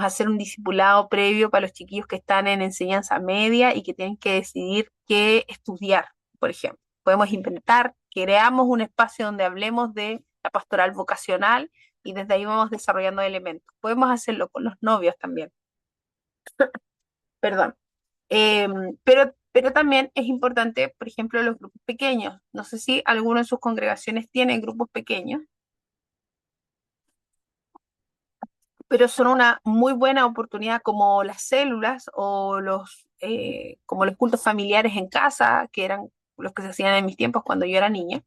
hacer un discipulado previo para los chiquillos que están en enseñanza media y que tienen que decidir qué estudiar, por ejemplo. Podemos inventar, creamos un espacio donde hablemos de la pastoral vocacional y desde ahí vamos desarrollando elementos. Podemos hacerlo con los novios también, perdón. Eh, pero también es importante, por ejemplo, los grupos pequeños. No sé si alguno de sus congregaciones tiene grupos pequeños, pero son una muy buena oportunidad como las células o como los cultos familiares en casa, que eran los que se hacían en mis tiempos cuando yo era niña,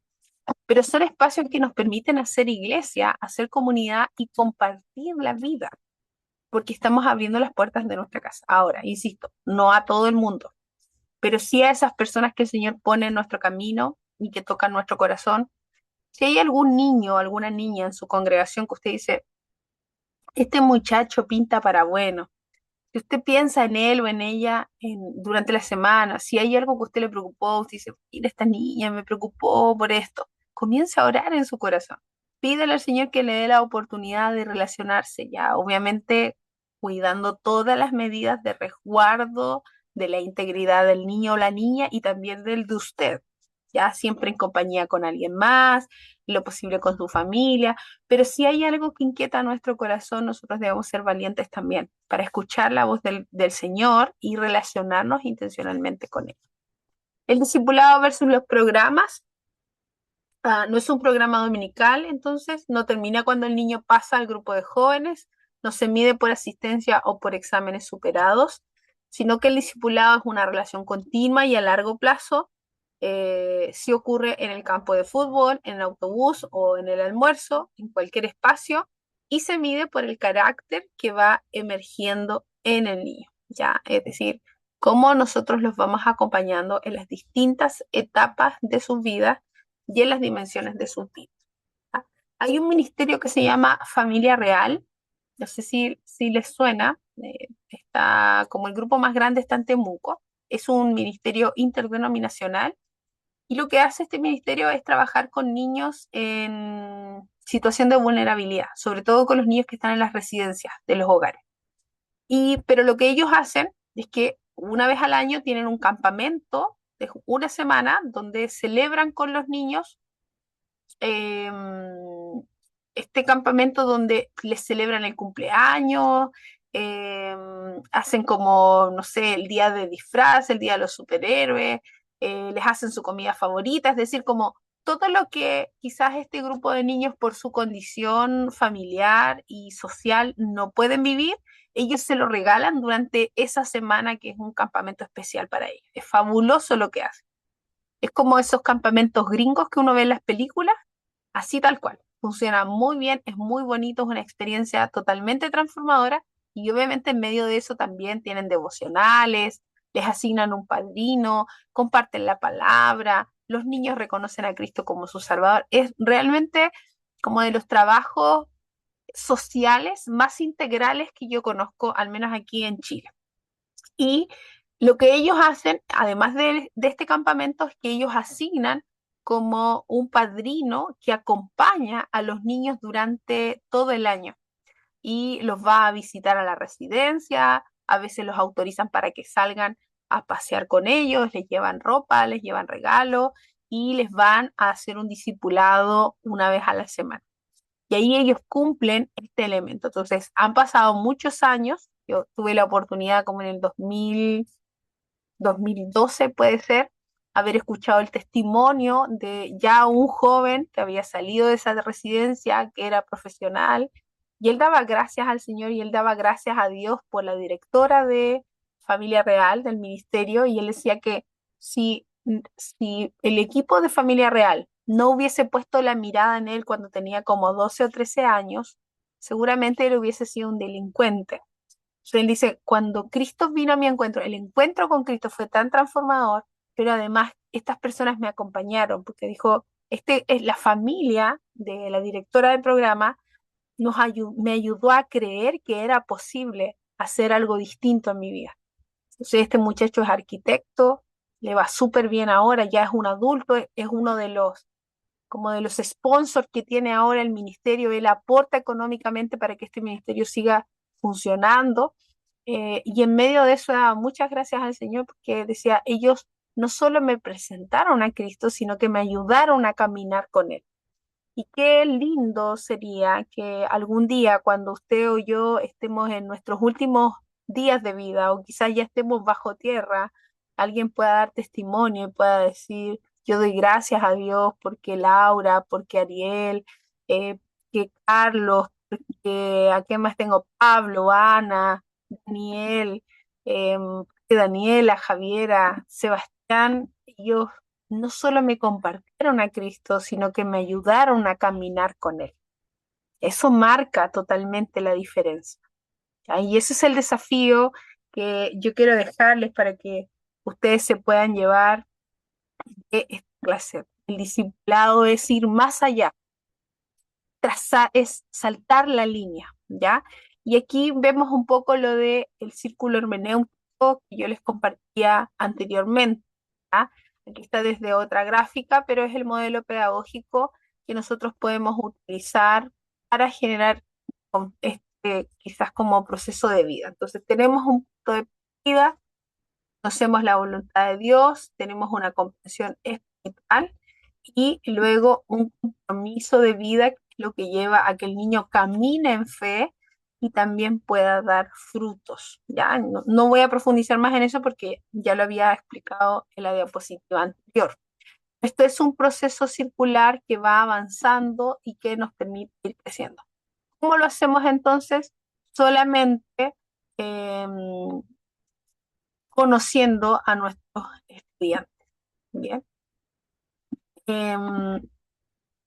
pero son espacios que nos permiten hacer iglesia, hacer comunidad y compartir la vida, porque estamos abriendo las puertas de nuestra casa. Ahora, insisto, no a todo el mundo, pero sí a esas personas que el Señor pone en nuestro camino y que tocan nuestro corazón. Si hay algún niño o alguna niña en su congregación que usted dice, este muchacho pinta para bueno, si usted piensa en él o en ella durante la semana, si hay algo que a usted le preocupó, usted dice, mira, esta niña me preocupó por esto, comienza a orar en su corazón. Pídele al Señor que le dé la oportunidad de relacionarse ya, obviamente cuidando todas las medidas de resguardo de la integridad del niño o la niña y también del de usted, ya siempre en compañía con alguien más, lo posible con su familia, pero si hay algo que inquieta a nuestro corazón, nosotros debemos ser valientes también para escuchar la voz del Señor y relacionarnos intencionalmente con Él. El discipulado versus los programas. No es un programa dominical, entonces no termina cuando el niño pasa al grupo de jóvenes, no se mide por asistencia o por exámenes superados, sino que el discipulado es una relación continua y a largo plazo. Si ocurre en el campo de fútbol, en el autobús o en el almuerzo, en cualquier espacio, y se mide por el carácter que va emergiendo en el niño, ¿ya? Es decir, cómo nosotros los vamos acompañando en las distintas etapas de su vida y en las dimensiones de sus vidas. ¿Ya? Hay un ministerio que se llama Familia Real, no sé si les suena, está como el grupo más grande está en Temuco, es un ministerio interdenominacional y lo que hace este ministerio es trabajar con niños en situación de vulnerabilidad, sobre todo con los niños que están en las residencias de los hogares. Pero lo que ellos hacen es que una vez al año tienen un campamento de una semana donde celebran con los niños eh, este campamento donde les celebran el cumpleaños, eh, hacen como, no sé, el día de disfraz, el día de los superhéroes, les hacen su comida favorita, es decir, como todo lo que quizás este grupo de niños por su condición familiar y social no pueden vivir, ellos se lo regalan durante esa semana que es un campamento especial para ellos. Es fabuloso lo que hacen. Es como esos campamentos gringos que uno ve en las películas, así tal cual. Funciona muy bien, es muy bonito, es una experiencia totalmente transformadora y obviamente en medio de eso también tienen devocionales, les asignan un padrino, comparten la palabra, los niños reconocen a Cristo como su Salvador. Es realmente como de los trabajos sociales más integrales que yo conozco, al menos aquí en Chile. Y lo que ellos hacen, además de este campamento, es que ellos asignan como un padrino que acompaña a los niños durante todo el año y los va a visitar a la residencia, a veces los autorizan para que salgan a pasear con ellos, les llevan ropa, les llevan regalos y les van a hacer un discipulado una vez a la semana. Y ahí ellos cumplen este elemento. Entonces, han pasado muchos años. Yo tuve la oportunidad como en el 2012 puede ser, haber escuchado el testimonio de ya un joven que había salido de esa residencia, que era profesional, y él daba gracias al Señor y él daba gracias a Dios por la directora de Familia Real, del ministerio, y él decía que si, si el equipo de Familia Real no hubiese puesto la mirada en él cuando tenía como 12 o 13 años, seguramente él hubiese sido un delincuente. Entonces él dice, cuando Cristo vino a mi encuentro, el encuentro con Cristo fue tan transformador, pero además estas personas me acompañaron, porque dijo, este es la familia de la directora del programa, me ayudó a creer que era posible hacer algo distinto en mi vida. Entonces este muchacho es arquitecto, le va súper bien ahora, ya es un adulto, es uno de los como de los sponsors que tiene ahora el ministerio, él aporta económicamente para que este ministerio siga funcionando. Y en medio de eso daba muchas gracias al Señor porque decía, ellos no solo me presentaron a Cristo, sino que me ayudaron a caminar con Él. Y qué lindo sería que algún día, cuando usted o yo estemos en nuestros últimos días de vida o quizás ya estemos bajo tierra, alguien pueda dar testimonio y pueda decir, yo doy gracias a Dios porque Laura, porque Ariel, eh, que Carlos, porque a qué más tengo, Pablo, Ana, Daniel, Daniela, Javiera, Sebastián, ellos no solo me compartieron a Cristo, sino que me ayudaron a caminar con Él. Eso marca totalmente la diferencia. ¿Ya? Y ese es el desafío que yo quiero dejarles para que ustedes se puedan llevar de esta clase. El discipulado es ir más allá, trazar, es saltar la línea, ¿ya? Y aquí vemos un poco lo de el círculo hermenéutico que yo les compartía anteriormente, ¿ya? Aquí está desde otra gráfica, pero es el modelo pedagógico que nosotros podemos utilizar para generar quizás como proceso de vida. Entonces tenemos un punto de partida, conocemos la voluntad de Dios, tenemos una comprensión espiritual y luego un compromiso de vida, que es lo que lleva a que el niño camine en fe y también pueda dar frutos. Ya no voy a profundizar más en eso porque ya lo había explicado en la diapositiva anterior. Esto es un proceso circular que va avanzando y que nos permite ir creciendo. ¿Cómo lo hacemos entonces? Solamente conociendo a nuestros estudiantes, ¿bien? Em,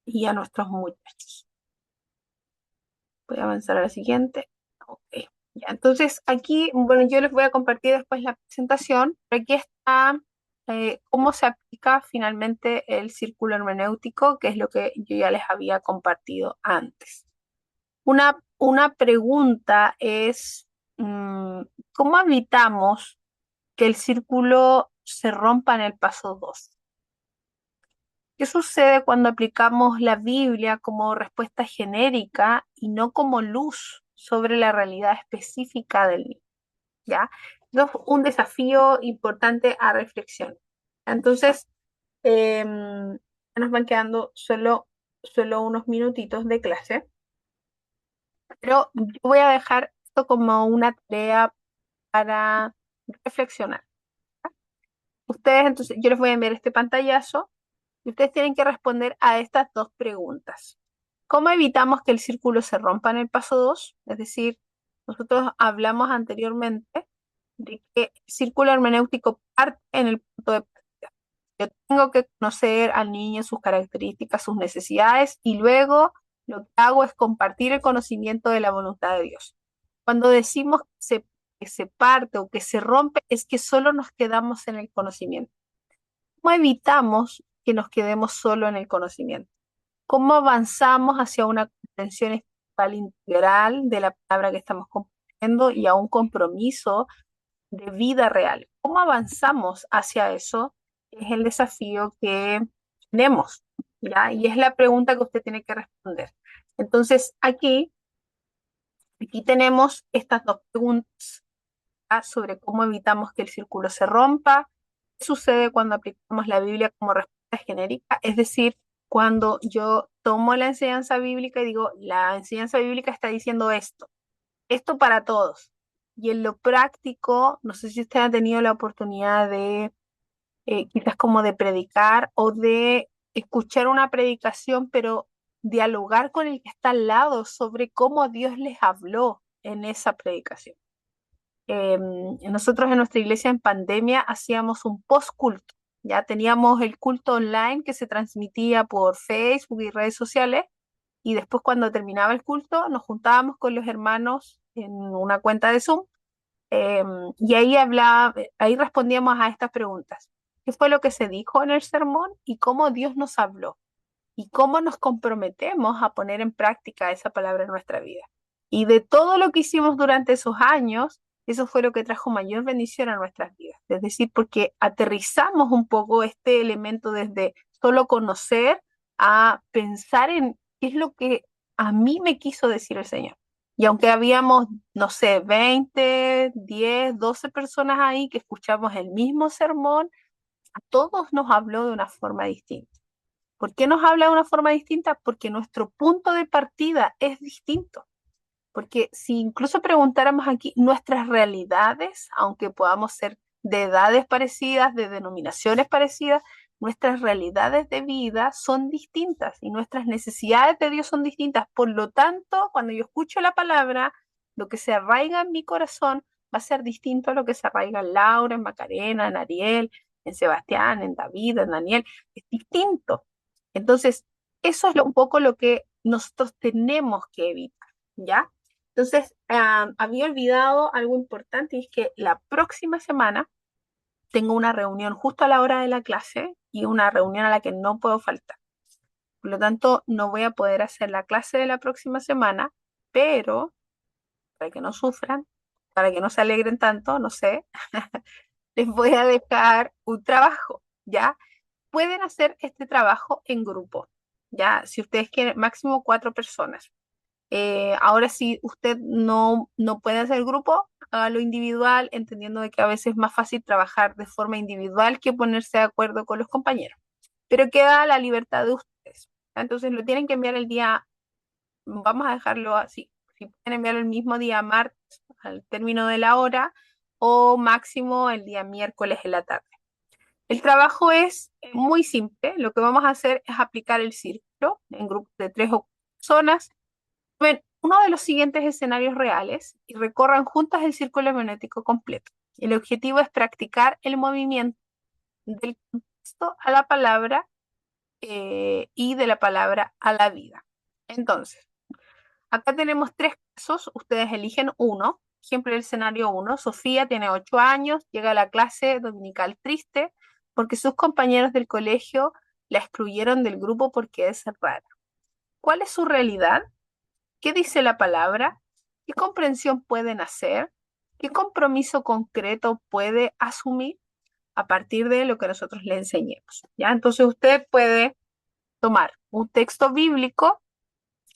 y a nuestros muchachos. Voy a avanzar a la siguiente. Ok. Ya, entonces aquí, bueno, yo les voy a compartir después la presentación, pero aquí está cómo se aplica finalmente el círculo hermenéutico, que es lo que yo ya les había compartido antes. Una pregunta es, ¿cómo evitamos que el círculo se rompa en el paso 2? ¿Qué sucede cuando aplicamos la Biblia como respuesta genérica y no como luz sobre la realidad específica del niño? ¿Ya? Eso es un desafío importante a reflexión. Entonces, nos van quedando solo unos minutitos de clase, pero yo voy a dejar esto como una tarea para reflexionar. Ustedes, entonces, yo les voy a enviar este pantallazo y ustedes tienen que responder a estas dos preguntas. ¿Cómo evitamos que el círculo se rompa en el paso 2? Es decir, Nosotros hablamos anteriormente de que el círculo hermenéutico parte en el punto de partida. Yo tengo que conocer al niño, sus características, sus necesidades, y luego lo que hago es compartir el conocimiento de la voluntad de Dios. Cuando decimos que se parte o que se rompe, es que solo nos quedamos en el conocimiento. ¿Cómo evitamos que nos quedemos solo en el conocimiento? ¿Cómo avanzamos hacia una comprensión espiritual integral de la palabra que estamos compartiendo y a un compromiso de vida real? ¿Cómo avanzamos hacia eso? Es el desafío que tenemos, ¿ya? Y es la pregunta que usted tiene que responder. Entonces, aquí tenemos estas dos preguntas, ¿ya? Sobre cómo evitamos que el círculo se rompa. ¿Qué sucede cuando aplicamos la Biblia como respuesta genérica? Es decir, cuando yo tomo la enseñanza bíblica y digo, la enseñanza bíblica está diciendo esto para todos. Y en lo práctico, no sé si usted ha tenido la oportunidad de quizás como de predicar o de escuchar una predicación, pero dialogar con el que está al lado sobre cómo Dios les habló en esa predicación. Nosotros en nuestra iglesia en pandemia hacíamos un post-culto. Ya teníamos el culto online que se transmitía por Facebook y redes sociales, y después cuando terminaba el culto nos juntábamos con los hermanos en una cuenta de Zoom, eh, y ahí respondíamos a estas preguntas. ¿Qué fue lo que se dijo en el sermón y cómo Dios nos habló? Y cómo nos comprometemos a poner en práctica esa palabra en nuestra vida. Y de todo lo que hicimos durante esos años, eso fue lo que trajo mayor bendición a nuestras vidas. Es decir, porque aterrizamos un poco este elemento desde solo conocer a pensar en qué es lo que a mí me quiso decir el Señor. Y aunque habíamos, no sé, 20, 10, 12 personas ahí que escuchamos el mismo sermón, a todos nos habló de una forma distinta. ¿Por qué nos habla de una forma distinta? Porque nuestro punto de partida es distinto. Porque si incluso preguntáramos aquí nuestras realidades, aunque podamos ser de edades parecidas, de denominaciones parecidas, nuestras realidades de vida son distintas y nuestras necesidades de Dios son distintas. Por lo tanto, cuando yo escucho la palabra, lo que se arraiga en mi corazón va a ser distinto a lo que se arraiga en Laura, en Macarena, en Ariel, en Sebastián, en David, en Daniel. Es distinto. Entonces, eso es un poco lo que nosotros tenemos que evitar, ¿ya? Entonces, había olvidado algo importante, y es que la próxima semana tengo una reunión justo a la hora de la clase y una reunión a la que no puedo faltar. Por lo tanto, no voy a poder hacer la clase de la próxima semana, pero para que no sufran, para que no se alegren tanto, no sé, les voy a dejar un trabajo, ¿ya? Pueden hacer este trabajo en grupo, ¿ya? Si ustedes quieren, máximo 4 personas. Ahora, si usted no puede hacer grupo, hágalo individual, entendiendo de que a veces es más fácil trabajar de forma individual que ponerse de acuerdo con los compañeros. Pero queda la libertad de ustedes. Entonces lo tienen que enviar el día, vamos a dejarlo así. Si pueden enviarlo el mismo día martes, al término de la hora, o máximo el día miércoles en la tarde. El trabajo es muy simple. Lo que vamos a hacer es aplicar el círculo en grupos de 3 o 4 personas. Ven uno de los siguientes escenarios reales y recorran juntas el círculo magnético completo. El objetivo es practicar el movimiento del contexto a la palabra, y de la palabra a la vida. Entonces, acá tenemos 3 casos, ustedes eligen uno. Ejemplo del escenario 1, Sofía tiene 8 años, llega a la clase dominical triste porque sus compañeros del colegio la excluyeron del grupo porque es rara. ¿Cuál es su realidad? ¿Qué dice la palabra? ¿Qué comprensión pueden hacer? ¿Qué compromiso concreto puede asumir a partir de lo que nosotros le enseñemos? ¿Ya? Entonces usted puede tomar un texto bíblico,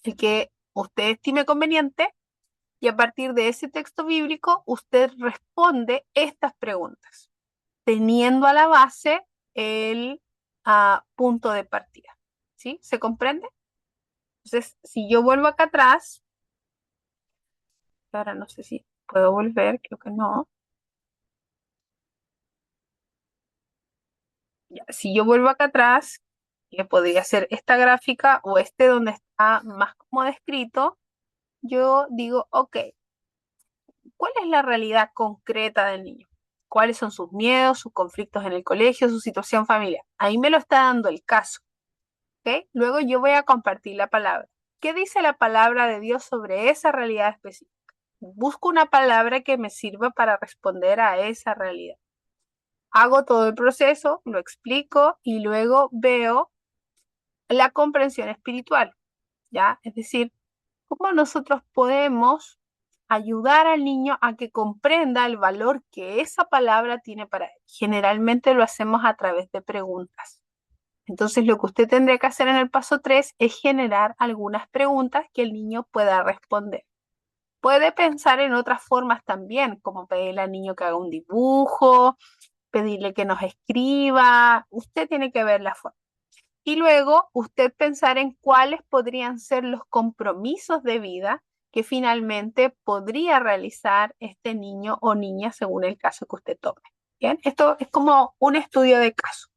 el que usted estime conveniente, y a partir de ese texto bíblico usted responde estas preguntas, teniendo a la base el punto de partida. ¿Sí? ¿Se comprende? Entonces, si yo vuelvo acá atrás, ahora no sé si puedo volver, creo que no. Ya, si yo vuelvo acá atrás, que podría ser esta gráfica o este donde está más como descrito, yo digo, ok, cuál es la realidad concreta del niño, cuáles son sus miedos, sus conflictos en el colegio, su situación familiar. Ahí me lo está dando el caso. ¿Ok? Luego yo voy a compartir la palabra. ¿Qué dice la palabra de Dios sobre esa realidad específica? Busco una palabra que me sirva para responder a esa realidad. Hago todo el proceso, lo explico y luego veo la comprensión espiritual, ¿ya? Es decir, cómo nosotros podemos ayudar al niño a que comprenda el valor que esa palabra tiene para él. Generalmente lo hacemos a través de preguntas. Entonces, lo que usted tendría que hacer en el paso 3 es generar algunas preguntas que el niño pueda responder. Puede pensar en otras formas también, como pedirle al niño que haga un dibujo, pedirle que nos escriba. Usted tiene que ver la forma. Y luego usted pensar en cuáles podrían ser los compromisos de vida que finalmente podría realizar este niño o niña según el caso que usted tome. Bien, esto es como un estudio de caso.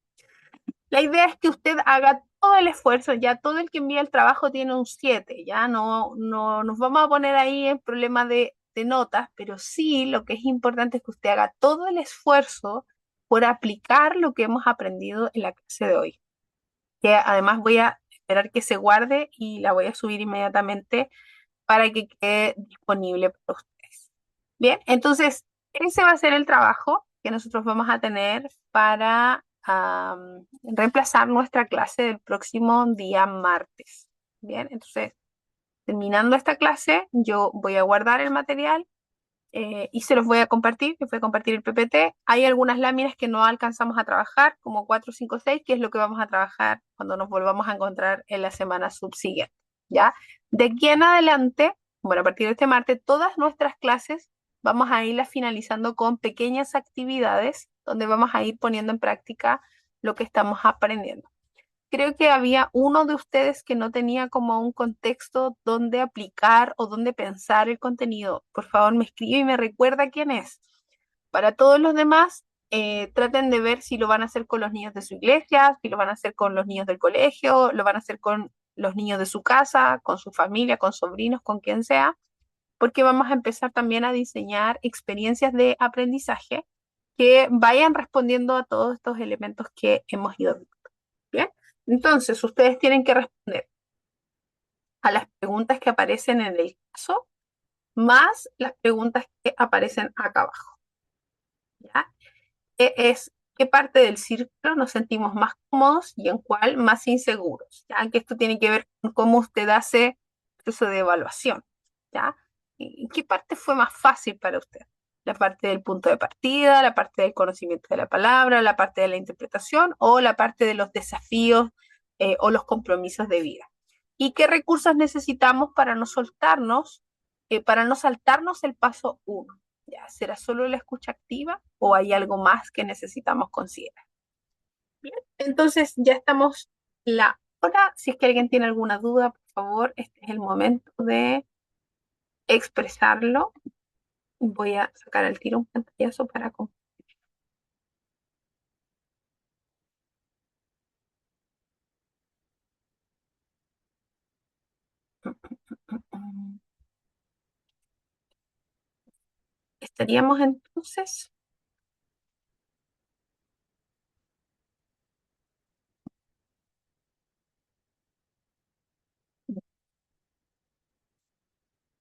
La idea es que usted haga todo el esfuerzo, ya todo el que envía el trabajo tiene un 7, ya no nos vamos a poner ahí en problema de notas, pero sí lo que es importante es que usted haga todo el esfuerzo por aplicar lo que hemos aprendido en la clase de hoy, que además voy a esperar que se guarde y la voy a subir inmediatamente para que quede disponible para ustedes. Bien, entonces ese va a ser el trabajo que nosotros vamos a tener para reemplazar nuestra clase del próximo día martes. Bien, entonces terminando esta clase, yo voy a guardar el material y se los voy a compartir, les voy a compartir el PPT. Hay algunas láminas que no alcanzamos a trabajar, como 4, 5, 6, que es lo que vamos a trabajar cuando nos volvamos a encontrar en la semana subsiguiente, ¿ya? De aquí en adelante, bueno, a partir de este martes, todas nuestras clases vamos a irlas finalizando con pequeñas actividades donde vamos a ir poniendo en práctica lo que estamos aprendiendo. Creo que había uno de ustedes que no tenía como un contexto donde aplicar o donde pensar el contenido. Por favor, me escribe y me recuerda quién es. Para todos los demás, traten de ver si lo van a hacer con los niños de su iglesia, si lo van a hacer con los niños del colegio, lo van a hacer con los niños de su casa, con su familia, con sobrinos, con quien sea, porque vamos a empezar también a diseñar experiencias de aprendizaje que vayan respondiendo a todos estos elementos que hemos ido viendo. Bien, entonces ustedes tienen que responder a las preguntas que aparecen en el caso, más las preguntas que aparecen acá abajo. ¿Ya? Es qué parte del círculo nos sentimos más cómodos y en cuál más inseguros. ¿Ya? Que esto tiene que ver con cómo usted hace el proceso de evaluación. ¿Ya? ¿Y qué parte fue más fácil para usted? La parte del punto de partida, la parte del conocimiento de la palabra, la parte de la interpretación o la parte de los desafíos o los compromisos de vida. ¿Y qué recursos necesitamos para no soltarnos, para no saltarnos el paso uno? ¿Ya? ¿Será solo la escucha activa o hay algo más que necesitamos considerar? Bien, entonces ya estamos la hora. Si es que alguien tiene alguna duda, por favor, este es el momento de expresarlo. Voy a sacar al tiro un pantallazo para... Estaríamos entonces...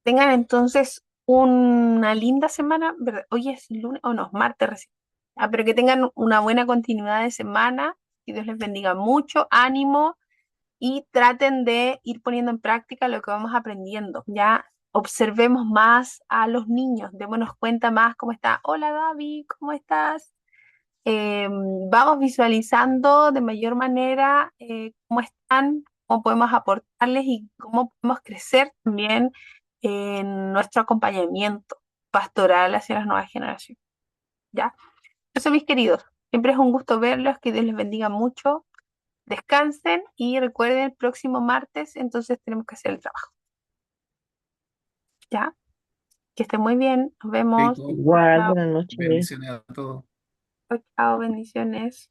Tengan entonces una linda semana, ¿verdad? Hoy es lunes, o no, martes recién. Ah, pero que tengan una buena continuidad de semana. Que Dios les bendiga mucho, ánimo y traten de ir poniendo en práctica lo que vamos aprendiendo. Ya observemos más a los niños, démonos cuenta más cómo está. Hola Gaby, ¿cómo estás? Eh, Vamos visualizando de mayor manera cómo están, cómo podemos aportarles y cómo podemos crecer también en nuestro acompañamiento pastoral hacia las nuevas generaciones. ¿Ya? Eso, mis queridos, siempre es un gusto verlos, que Dios les bendiga mucho. Descansen y recuerden el próximo martes, entonces tenemos que hacer el trabajo. ¿Ya? Que estén muy bien, nos vemos. Feito, Igual, Chao, buenas noches. bendiciones a todos. chao, bendiciones.